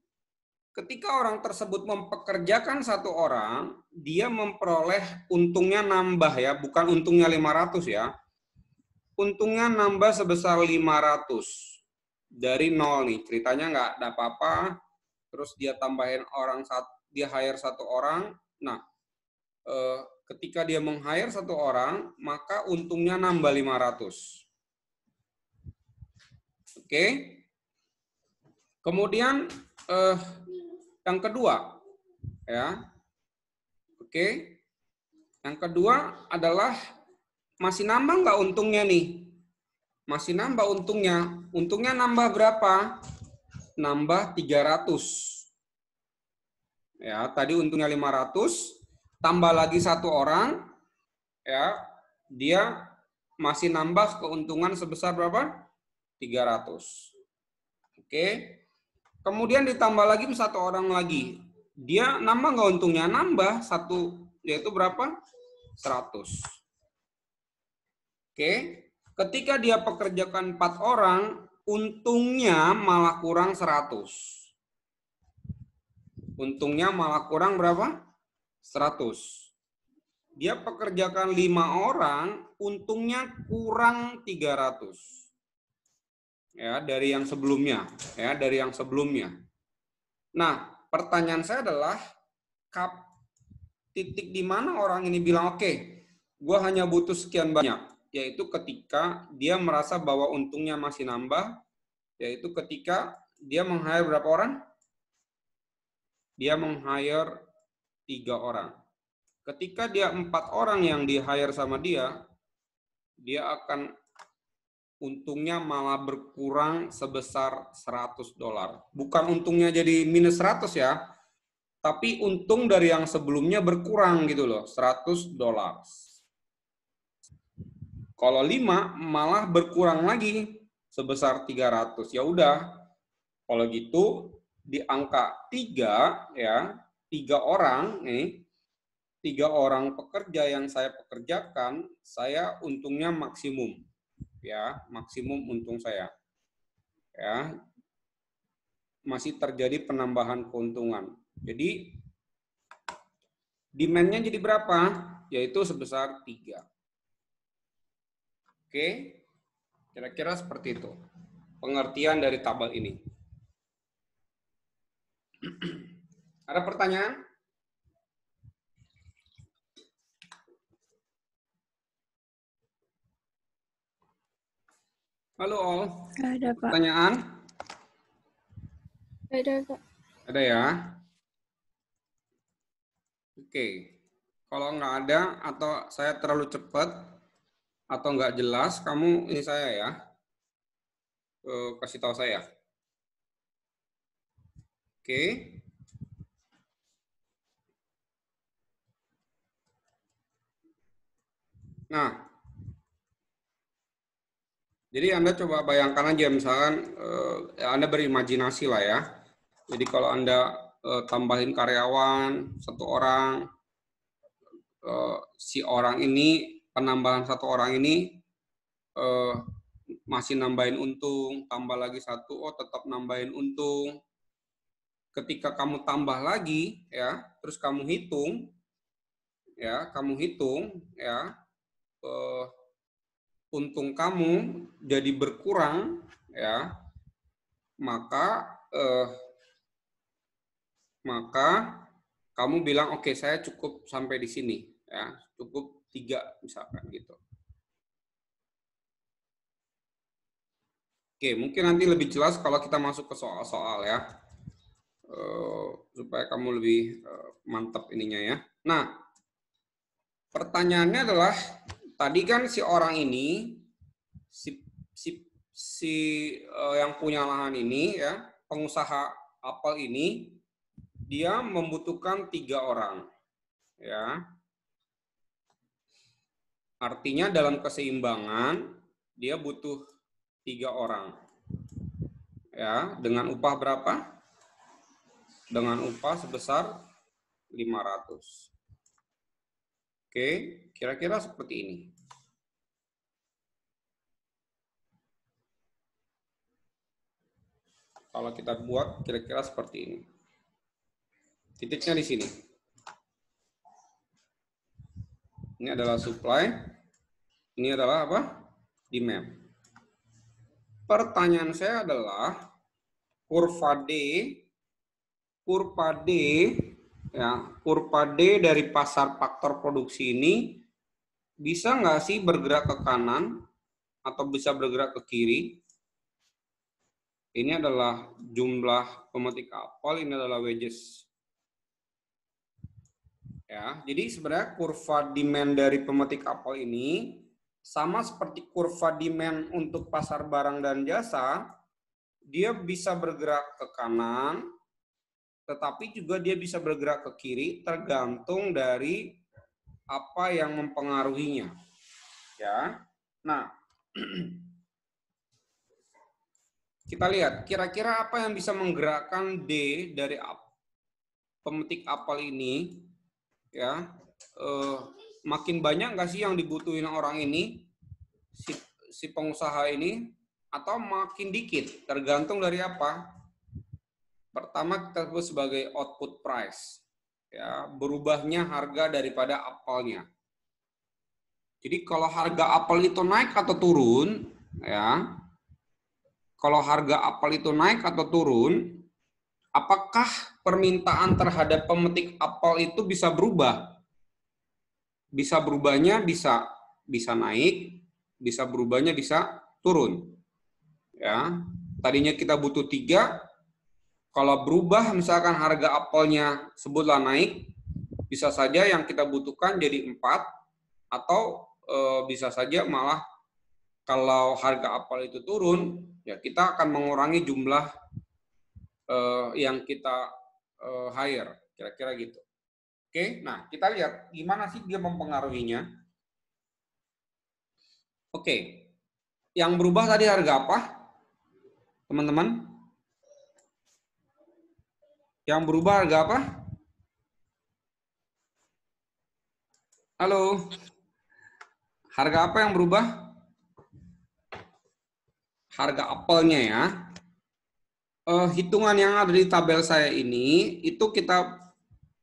Ketika orang tersebut mempekerjakan 1 orang, dia memperoleh untungnya nambah ya, bukan untungnya 500 ya. Untungnya nambah sebesar 500. Dari 0 nih, ceritanya nggak ada apa-apa. Terus dia tambahin dia hire 1 orang. Nah, ketika dia meng-hire satu orang, maka untungnya nambah 500. Oke. Kemudian yang kedua, ya. Oke. Yang kedua adalah masih nambah nggak untungnya nih? Masih nambah untungnya. Untungnya nambah berapa? Nambah 300. Ya, tadi untungnya 500, tambah lagi satu orang, ya, dia masih nambah keuntungan sebesar berapa? 300. Oke. Kemudian ditambah lagi satu orang lagi. Dia nambah nggak untungnya? Nambah satu, yaitu berapa? 100. Oke. Ketika dia pekerjakan 4 orang, untungnya malah kurang 100. Untungnya malah kurang berapa? 100. Dia pekerjakan 5 orang, untungnya kurang 300. Ya, dari yang sebelumnya, ya, dari yang sebelumnya. Nah, pertanyaan saya adalah titik di mana orang ini bilang, oke, gue hanya butuh sekian banyak, yaitu ketika dia merasa bahwa untungnya masih nambah, yaitu ketika dia meng-hire berapa orang? Dia meng-hire 3 orang. Ketika dia 4 orang yang di-hire sama dia akan untungnya malah berkurang sebesar $100. Bukan untungnya jadi minus 100 ya, tapi untung dari yang sebelumnya berkurang gitu loh, $100. Kalau 5 malah berkurang lagi sebesar 300. Ya udah, kalau gitu di angka 3 ya, 3 orang nih, 3 orang pekerja yang saya pekerjakan, saya untungnya maksimum. Ya, maksimum untung saya. Ya. Masih terjadi penambahan keuntungan. Jadi demand-nya jadi berapa? Yaitu sebesar 3. Oke. Kira-kira seperti itu. Pengertian dari tabel ini. Ada pertanyaan? Halo all. Ada, Pak. Pertanyaan? Ada, Pak. Ada ya? Oke. Kalau nggak ada atau saya terlalu cepat atau nggak jelas, kamu ini saya ya. Kasih tahu saya. Oke. Nah, jadi Anda coba bayangkan aja misalkan Anda berimajinasi lah ya. Jadi kalau Anda tambahin karyawan 1 orang, si orang ini, penambahan 1 orang ini masih nambahin untung, tambah lagi 1, oh tetap nambahin untung. Ketika kamu tambah lagi ya, terus kamu hitung ya, untung kamu jadi berkurang ya, maka kamu bilang oke, saya cukup sampai di sini ya, cukup 3 misalkan gitu. Oke, mungkin nanti lebih jelas kalau kita masuk ke soal-soal ya, supaya kamu lebih mantap ininya ya. Nah, pertanyaannya adalah tadi kan si orang ini, si yang punya lahan ini ya, pengusaha apel ini, dia membutuhkan 3 orang ya. Artinya dalam keseimbangan dia butuh 3 orang ya, dengan upah berapa? Dengan upah sebesar 500. Oke, kira-kira seperti ini. Kalau kita buat kira-kira seperti ini. Titiknya di sini. Ini adalah supply. Ini adalah apa? Demand. Pertanyaan saya adalah kurva D ya, kurva D dari pasar faktor produksi ini bisa nggak sih bergerak ke kanan atau bisa bergerak ke kiri? Ini adalah jumlah pemetik apel, ini adalah wages. Ya, jadi sebenarnya kurva demand dari pemetik apel ini sama seperti kurva demand untuk pasar barang dan jasa, dia bisa bergerak ke kanan, tetapi juga dia bisa bergerak ke kiri tergantung dari apa yang mempengaruhinya. Ya. Nah, kita lihat kira-kira apa yang bisa menggerakkan D dari pemetik apel ini, ya. Makin banyak nggak sih yang dibutuhin orang ini, si pengusaha ini, atau makin dikit, tergantung dari apa? Pertama kita sebut sebagai output price, ya, berubahnya harga daripada apelnya. Jadi kalau harga apel itu naik atau turun, ya, kalau harga apel itu naik atau turun, apakah permintaan terhadap pemetik apel itu bisa berubah? Bisa berubahnya bisa naik, bisa berubahnya bisa turun. Ya, tadinya kita butuh 3. Kalau berubah misalkan harga apelnya sebutlah naik, bisa saja yang kita butuhkan jadi 4, atau bisa saja malah kalau harga apel itu turun, ya kita akan mengurangi jumlah yang kita hire, kira-kira gitu. Oke, nah kita lihat gimana sih dia mempengaruhinya. Oke, yang berubah tadi harga apa, teman-teman? Yang berubah harga apa? Halo? Harga apa yang berubah? Harga apelnya ya. Hitungan yang ada di tabel saya ini, itu kita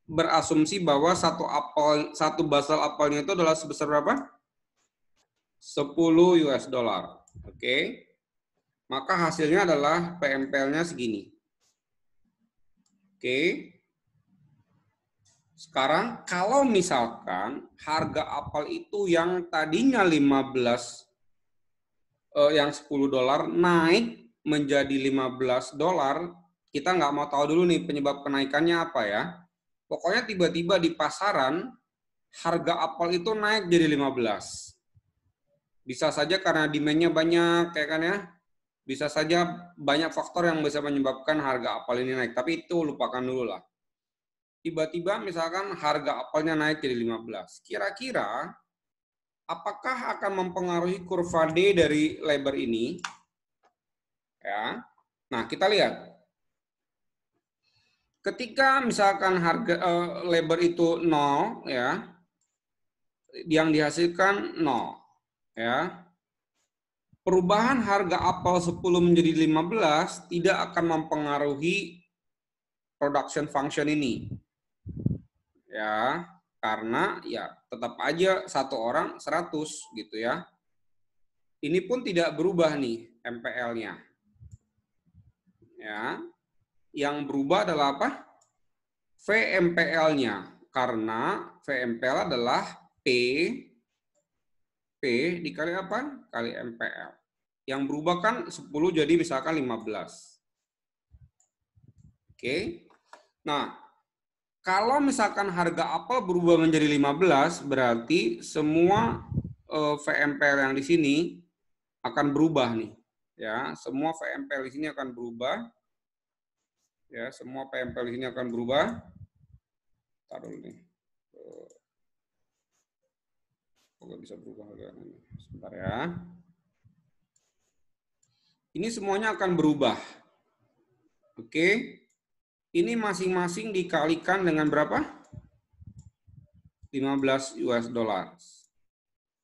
berasumsi bahwa satu basal apelnya itu adalah sebesar berapa? 10 US dollar. Oke. Maka hasilnya adalah PMPL-nya segini. Oke. Sekarang kalau misalkan harga apel itu yang tadinya 15, yang 10 dolar naik menjadi 15 dolar, kita nggak mau tahu dulu nih penyebab kenaikannya apa ya. Pokoknya tiba-tiba di pasaran harga apel itu naik jadi 15. Bisa saja karena demand-nya banyak, kayak kan ya. Bisa saja banyak faktor yang bisa menyebabkan harga apel ini naik, tapi itu lupakan dulu lah. Tiba-tiba misalkan harga apelnya naik jadi 15. Kira-kira apakah akan mempengaruhi kurva D dari lebar ini? Ya. Nah, kita lihat. Ketika misalkan harga lebar itu 0, ya, yang dihasilkan 0, ya. Perubahan harga apel 10 menjadi 15 tidak akan mempengaruhi production function ini. Ya, karena ya tetap aja satu orang 100 gitu ya. Ini pun tidak berubah nih MPL-nya. Ya. Yang berubah adalah apa? VMPL-nya. Karena VMPL adalah P dikali apa? Kali MPL. Yang berubah kan 10 jadi misalkan 15. Oke. Nah, kalau misalkan harga apel berubah menjadi 15, berarti semua VMPL yang di sini akan berubah nih. Ya, semua VMPL di sini akan berubah. Ya, semua VMPL di sini akan berubah. Taruh nih. Nggak bisa berubah. Sebentar ya. Ini semuanya akan berubah. Oke. Ini masing-masing dikalikan dengan berapa? 15 US dollar.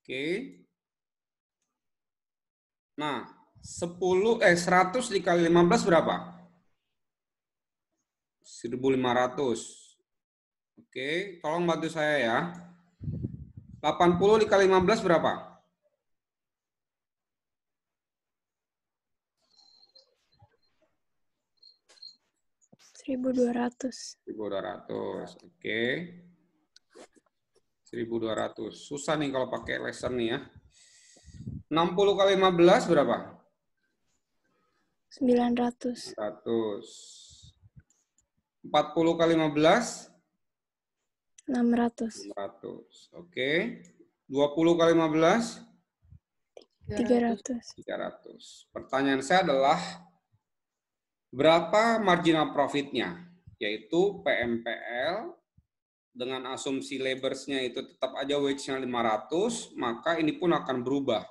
Oke. Nah, 100 dikali 15 berapa? 1.500. Oke, tolong bantu saya ya. 80 dikali 15 berapa? 1.200. 1.200. Oke. 1.200. Susah nih kalau pakai lesson nih ya. 60 kali 15 berapa? 900. 100. 40 kali 15? 600. 600. Oke. 20 kali 15? 300. 300. Pertanyaan saya adalah, berapa marginal profitnya? Yaitu PMPL dengan asumsi laborsnya itu tetap aja wage-nya 500, maka ini pun akan berubah.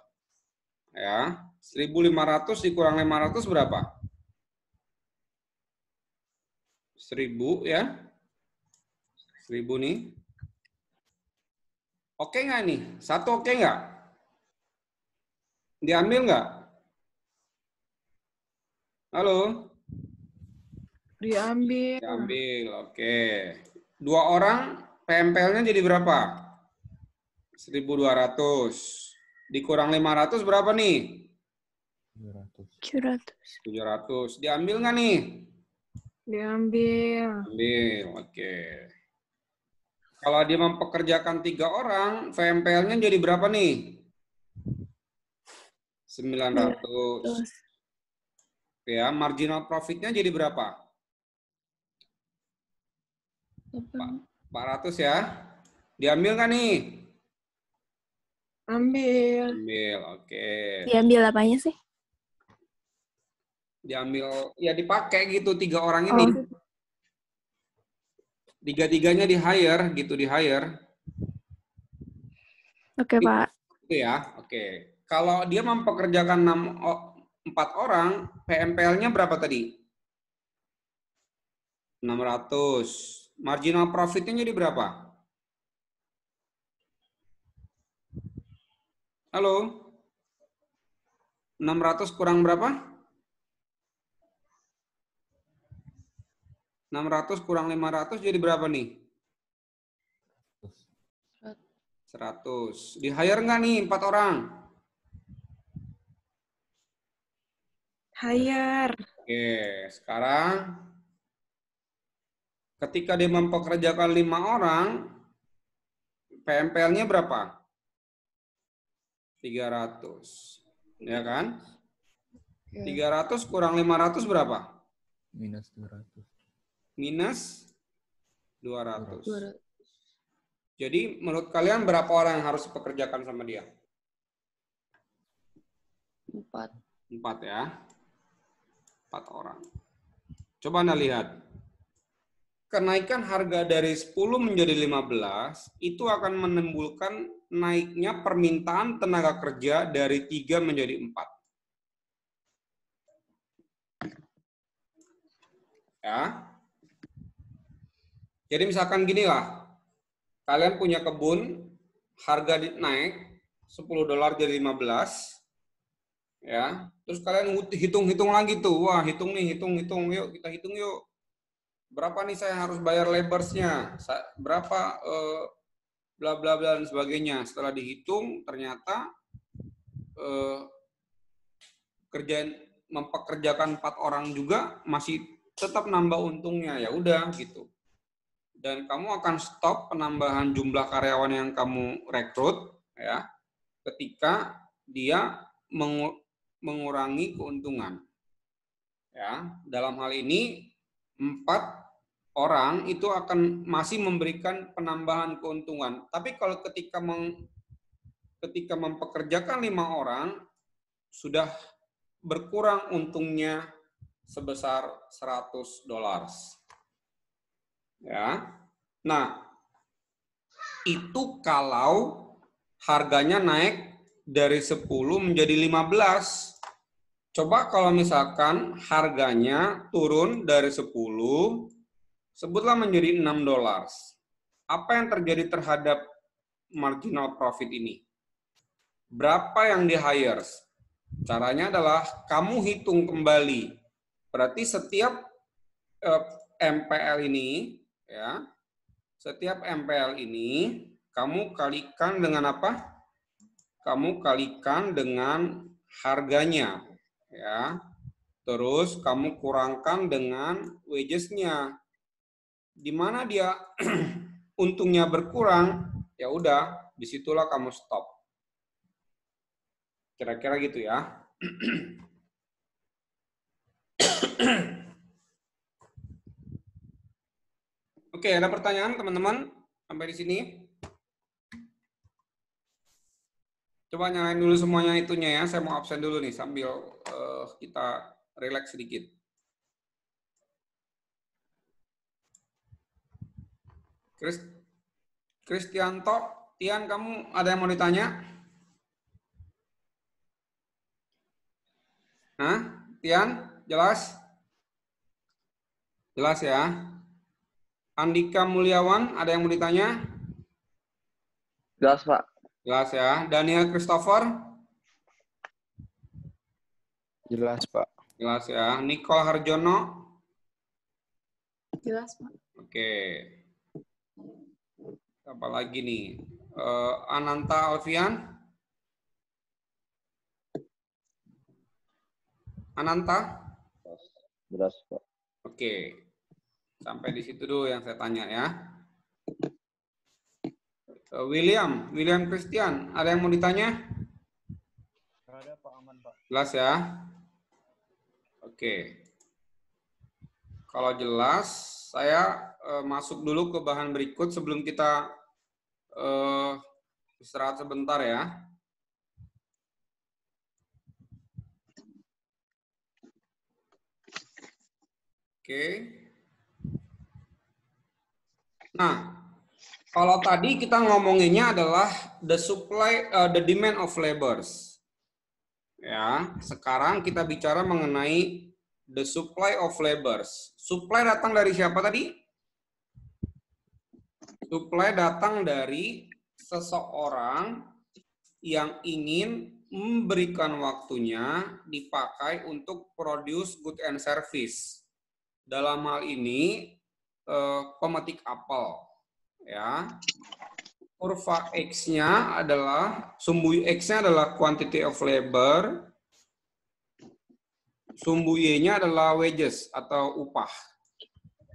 Ya, 1.500 dikurang 500 berapa? 1.000 ya. 1.000 nih. Oke nggak nih? Satu oke nggak? Diambil nggak? Halo? Diambil. Diambil, oke. 2 orang, PMPL-nya jadi berapa? 1.200. Dikurang 500 berapa nih? 700. 700. Diambil nggak nih? Diambil. Ambil, oke. Kalau dia mempekerjakan 3 orang, VMPL-nya jadi berapa nih? 900. Ya, marginal profit-nya jadi berapa? 400 ya. Diambil nggak nih? Ambil. Ambil, oke. Diambil apanya sih? Diambil, ya dipakai gitu 3 orang ini. Tiga-tiganya di-hire gitu, di-hire. Oke, Pak. Itu ya, oke. Kalau dia mempekerjakan 4 orang, PMPL-nya berapa tadi? 600. Marginal profit-nya jadi berapa? Halo? 600 kurang berapa? 600 kurang 500 jadi berapa nih? 100. Di-hire nggak nih 4 orang? Hire. Oke, sekarang ketika dia mempekerjakan 5 orang, PMPL-nya berapa? 300. Ya kan? 300 kurang 500 berapa? Minus 200. Minus 200. Jadi menurut kalian berapa orang yang harus dipekerjakan sama dia? 4. 4 ya. 4 orang. Coba Anda lihat. Kenaikan harga dari 10 menjadi 15 itu akan menimbulkan naiknya permintaan tenaga kerja dari 3 menjadi 4. Ya. Jadi misalkan gini lah. Kalian punya kebun, harga naik $10 jadi 15. Ya, terus kalian hitung-hitung lagi tuh. Wah, hitung nih, hitung. Yuk, kita hitung yuk. Berapa nih saya harus bayar laborsnya? Berapa bla bla bla dan sebagainya. Setelah dihitung, ternyata mempekerjakan 4 orang juga masih tetap nambah untungnya. Ya udah gitu. Dan kamu akan stop penambahan jumlah karyawan yang kamu rekrut ya ketika dia mengurangi keuntungan. Ya, dalam hal ini 4 orang itu akan masih memberikan penambahan keuntungan. Tapi kalau ketika mempekerjakan 5 orang sudah berkurang untungnya sebesar $100. Ya. Nah, itu kalau harganya naik dari 10 menjadi 15. Coba kalau misalkan harganya turun dari 10, sebutlah menjadi $6. Apa yang terjadi terhadap marginal profit ini? Berapa yang di-hire? Caranya adalah kamu hitung kembali. Berarti setiap MPL ini, ya, setiap MPL ini kamu kalikan dengan apa? Kamu kalikan dengan harganya, ya. Terus kamu kurangkan dengan wages-nya. Di mana dia untungnya berkurang, ya udah, disitulah kamu stop. Kira-kira gitu ya. Oke, ada pertanyaan teman-teman sampai di sini? Coba nyalain dulu semuanya itunya ya. Saya mau absen dulu nih sambil kita relax sedikit. Kristianto, Tian, kamu ada yang mau ditanya? Hah? Tian, jelas? Jelas ya? Andika Mulyawan, ada yang mau ditanya? Jelas, Pak. Jelas ya. Daniel Christopher? Jelas, Pak. Jelas ya. Nicole Harjono? Jelas, Pak. Oke. Apa lagi nih? Ananta Alfian? Ananta? Jelas, Pak. Oke. Sampai di situ dulu yang saya tanya ya. William Christian, ada yang mau ditanya? Ada, Pak. Aman, Pak. Jelas ya? Oke. Kalau jelas, saya masuk dulu ke bahan berikut sebelum kita istirahat sebentar ya. Oke. Nah, kalau tadi kita ngomonginnya adalah the demand of labors. Ya, sekarang kita bicara mengenai the supply of labors. Supply datang dari siapa tadi? Supply datang dari seseorang yang ingin memberikan waktunya dipakai untuk produce good and service. Dalam hal ini pemetik apel, ya. Kurva X-nya adalah, sumbu X-nya adalah quantity of labor, sumbu Y-nya adalah wages atau upah.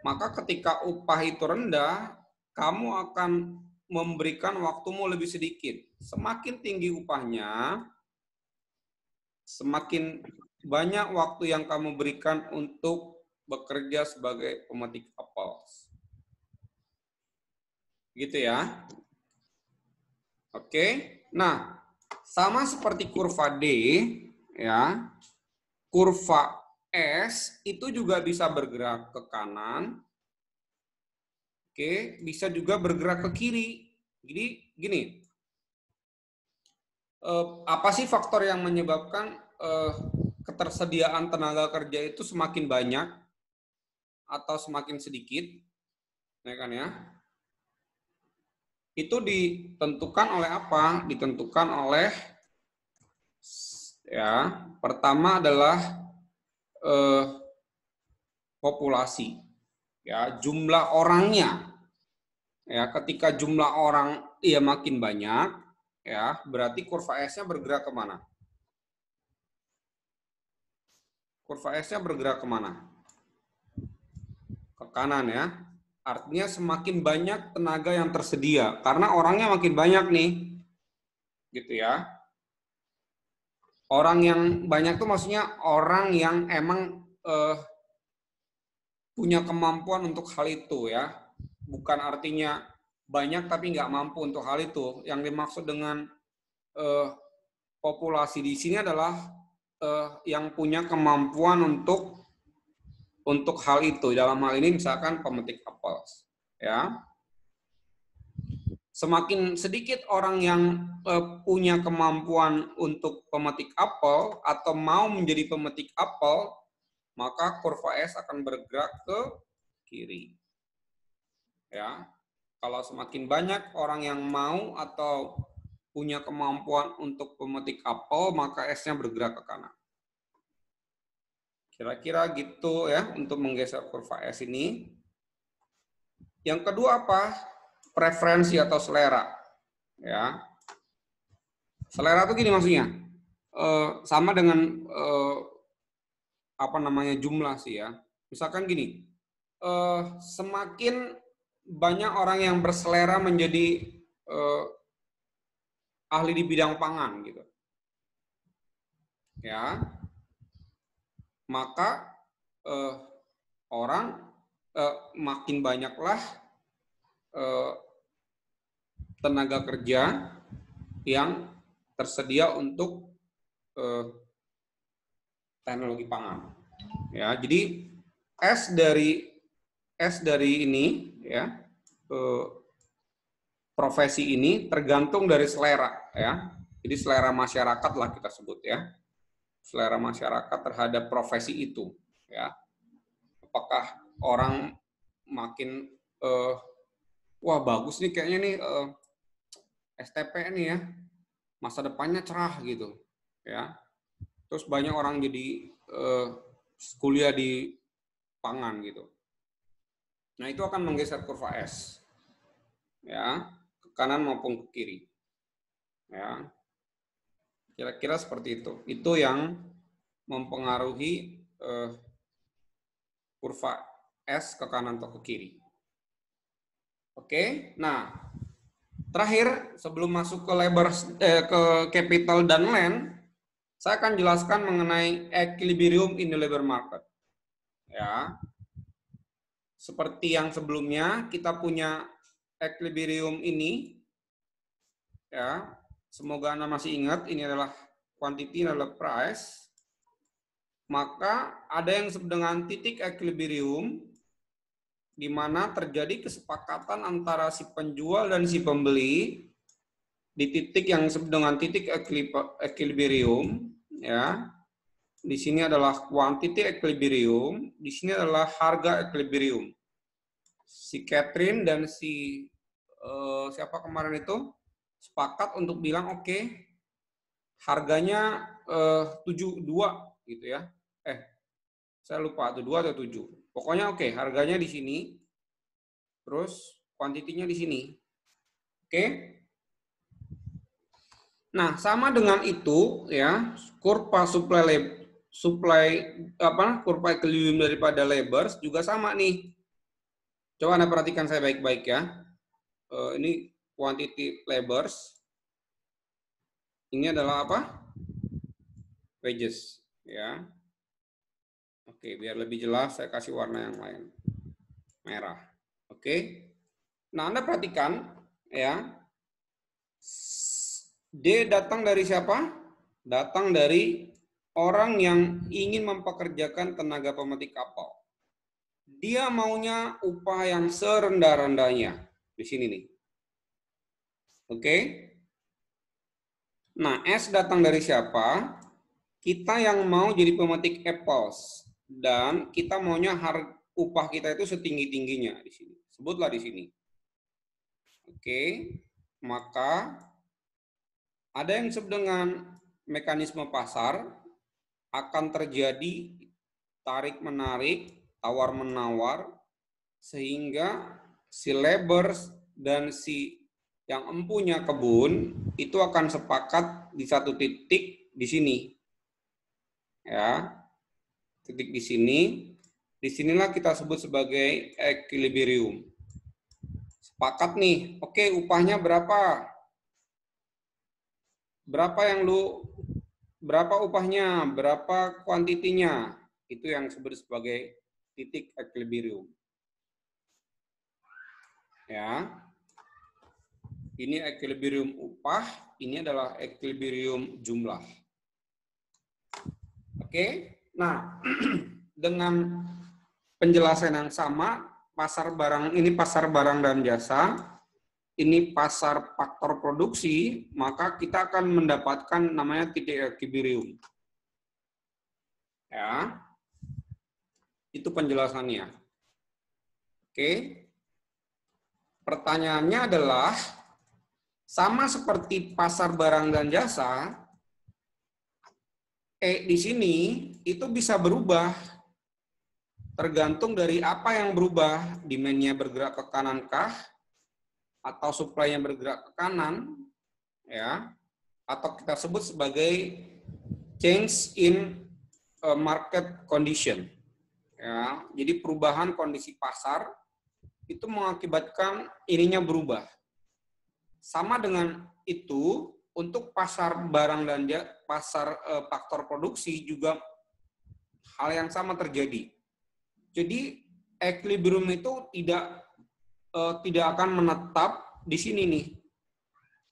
Maka ketika upah itu rendah, kamu akan memberikan waktumu lebih sedikit. Semakin tinggi upahnya, semakin banyak waktu yang kamu berikan untuk bekerja sebagai pemetik apel. Gitu ya. Oke. Nah, sama seperti kurva D, ya. Kurva S itu juga bisa bergerak ke kanan. Oke, bisa juga bergerak ke kiri. Jadi gini. Apa sih faktor yang menyebabkan ketersediaan tenaga kerja itu semakin banyak atau semakin sedikit? Ya kan ya? Itu ditentukan oleh apa? Ditentukan oleh ya, pertama adalah populasi. Ya, jumlah orangnya. Ya, ketika jumlah orang makin banyak, ya, berarti kurva S-nya bergerak kemana? Kurva S-nya bergerak kemana? Ke kanan ya. Artinya semakin banyak tenaga yang tersedia karena orangnya makin banyak nih, gitu ya. Orang yang banyak tuh maksudnya orang yang emang punya kemampuan untuk hal itu ya. Bukan artinya banyak tapi nggak mampu untuk hal itu. Yang dimaksud dengan populasi di sini adalah yang punya kemampuan untuk hal itu. Dalam hal ini misalkan pemetik apel, ya. Semakin sedikit orang yang punya kemampuan untuk pemetik apel atau mau menjadi pemetik apel, maka kurva S akan bergerak ke kiri. Ya. Kalau semakin banyak orang yang mau atau punya kemampuan untuk pemetik apel, maka S-nya bergerak ke kanan. Kira-kira gitu ya untuk menggeser kurva S ini. Yang kedua apa? Preferensi atau selera. Ya. Selera itu gini maksudnya. Sama dengan jumlah sih ya. Misalkan gini, semakin banyak orang yang berselera menjadi ahli di bidang pangan gitu, ya, maka orang makin banyaklah tenaga kerja yang tersedia untuk teknologi pangan. Ya, jadi S dari ini ya, profesi ini tergantung dari selera ya. Jadi selera masyarakat lah kita sebut ya. Selera masyarakat terhadap profesi itu ya. Apakah orang makin wah bagus nih kayaknya nih STP nih ya. Masa depannya cerah gitu ya. Terus banyak orang jadi kuliah di pangan gitu. Nah, itu akan menggeser kurva S. Ya, ke kanan maupun ke kiri. Ya. Kira-kira seperti itu. Itu yang mempengaruhi kurva S ke kanan atau ke kiri. Oke. Nah, terakhir sebelum masuk ke ke capital dan land, saya akan jelaskan mengenai equilibrium in the labor market. Ya. Seperti yang sebelumnya, kita punya equilibrium ini. Ya, semoga Anda masih ingat, ini adalah quantity, adalah price. Maka ada yang disebut dengan titik equilibrium, di mana terjadi kesepakatan antara si penjual dan si pembeli di titik yang disebut dengan titik equilibrium. Ya, di sini adalah quantity equilibrium, di sini adalah harga equilibrium. Si Catherine dan si siapa kemarin itu sepakat untuk bilang oke, harganya 72 gitu ya. Saya lupa itu 2 atau 7. Pokoknya oke, harganya di sini. Terus kuantitinya di sini. Oke. Nah, sama dengan itu ya, kurva kurva equilibrium daripada labors juga sama nih. Coba Anda perhatikan saya baik-baik ya. Ini quantity labors. Ini adalah apa? Wages ya. Oke, biar lebih jelas saya kasih warna yang lain. Merah. Oke. Nah, Anda perhatikan ya. D datang dari siapa? Datang dari orang yang ingin mempekerjakan tenaga pemetik kapal. Dia maunya upah yang serendah-rendahnya. Di sini nih. Oke. Nah, S datang dari siapa? Kita yang mau jadi pemetik apples. Dan kita maunya upah kita itu setinggi-tingginya di sini. Sebutlah di sini. Oke. Maka ada yang disebut dengan mekanisme pasar, akan terjadi tarik-menarik, tawar-menawar, sehingga si laborers dan si yang empunya kebun itu akan sepakat di satu titik di sini. Ya, titik di sini. Disinilah kita sebut sebagai equilibrium. Sepakat nih, oke upahnya berapa? Berapa upahnya, berapa kuantitinya, itu yang disebut sebagai titik equilibrium. Ya, ini equilibrium upah, ini adalah equilibrium jumlah. Oke, nah dengan penjelasan yang sama, pasar barang ini pasar barang dan jasa. Ini pasar faktor produksi, maka kita akan mendapatkan namanya titik equilibrium. Ya. Itu penjelasannya. Oke. Pertanyaannya adalah sama seperti pasar barang dan jasa, di sini itu bisa berubah tergantung dari apa yang berubah, demand-nya bergerak ke kanan kah? Atau supply yang bergerak ke kanan, ya, atau kita sebut sebagai change in market condition. Ya, jadi perubahan kondisi pasar itu mengakibatkan ininya berubah. Sama dengan itu, untuk pasar barang dan pasar faktor produksi juga hal yang sama terjadi. Jadi equilibrium itu tidak akan menetap di sini nih.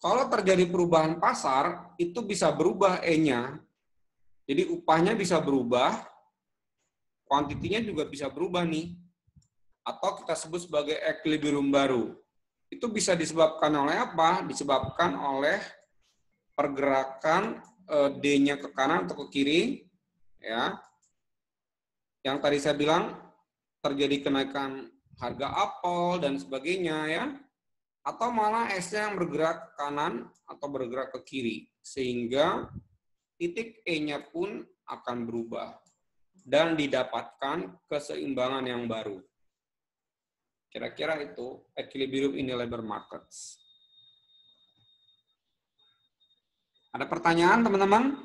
Kalau terjadi perubahan pasar, itu bisa berubah E-nya. Jadi upahnya bisa berubah, kuantitinya juga bisa berubah nih. Atau kita sebut sebagai equilibrium baru. Itu bisa disebabkan oleh apa? Disebabkan oleh pergerakan D-nya ke kanan atau ke kiri, ya. Yang tadi saya bilang terjadi kenaikan harga apel dan sebagainya, ya. Atau malah S-nya yang bergerak ke kanan atau bergerak ke kiri, sehingga titik E-nya pun akan berubah dan didapatkan keseimbangan yang baru. Kira-kira itu equilibrium in the labor markets. Ada pertanyaan, teman-teman?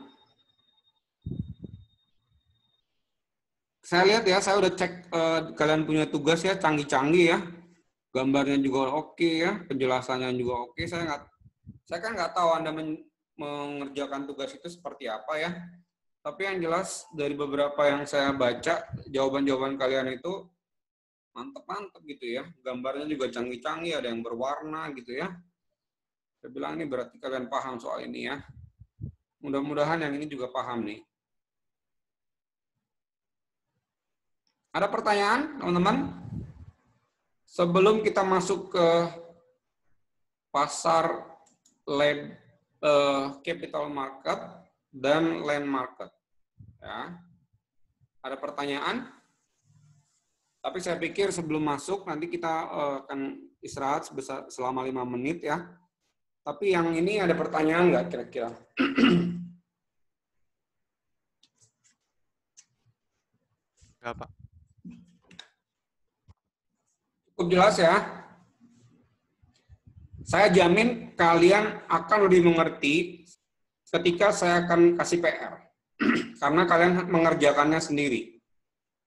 Saya lihat ya, saya udah cek kalian punya tugas ya, canggih-canggih ya. Gambarnya juga oke ya, penjelasannya juga oke. Saya kan nggak tahu Anda mengerjakan tugas itu seperti apa ya. Tapi yang jelas dari beberapa yang saya baca, jawaban-jawaban kalian itu mantep-mantep gitu ya. Gambarnya juga canggih-canggih, ada yang berwarna gitu ya. Saya bilang ini berarti kalian paham soal ini ya. Mudah-mudahan yang ini juga paham nih. Ada pertanyaan, teman-teman? Sebelum kita masuk ke pasar capital market dan land market. Ya. Ada pertanyaan? Tapi saya pikir sebelum masuk, nanti kita akan istirahat selama 5 menit ya. Tapi yang ini ada pertanyaan nggak kira-kira? Enggak, Pak. Cukup jelas ya. Saya jamin kalian akan lebih mengerti ketika saya akan kasih PR. Karena kalian mengerjakannya sendiri.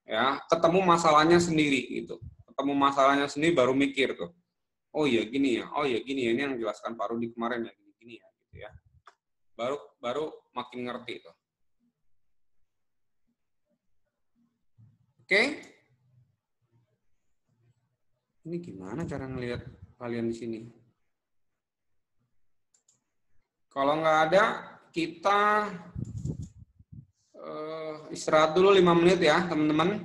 Ya, ketemu masalahnya sendiri gitu. Ketemu masalahnya sendiri baru mikir tuh. Oh iya gini ya. Oh iya gini ya. Ini yang jelaskan Pak Rudi kemarin ya, gini ya gitu ya. Baru makin ngerti tuh. Oke? Ini gimana cara ngelihat kalian di sini? Kalau nggak ada, kita istirahat dulu 5 menit ya, teman-teman.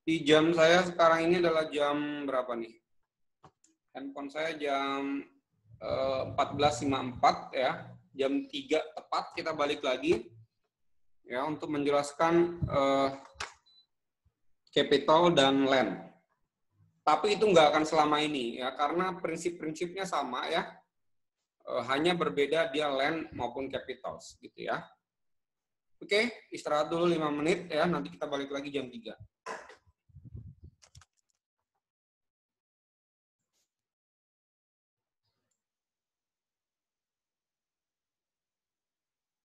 Di jam saya sekarang ini adalah jam berapa nih? Handphone saya jam 14.54 ya. Jam 3 tepat kita balik lagi ya untuk menjelaskan capital dan land. Tapi itu nggak akan selama ini ya, karena prinsip-prinsipnya sama ya, hanya berbeda dia land maupun capitals gitu ya. Oke, istirahat dulu 5 menit ya, nanti kita balik lagi jam 3.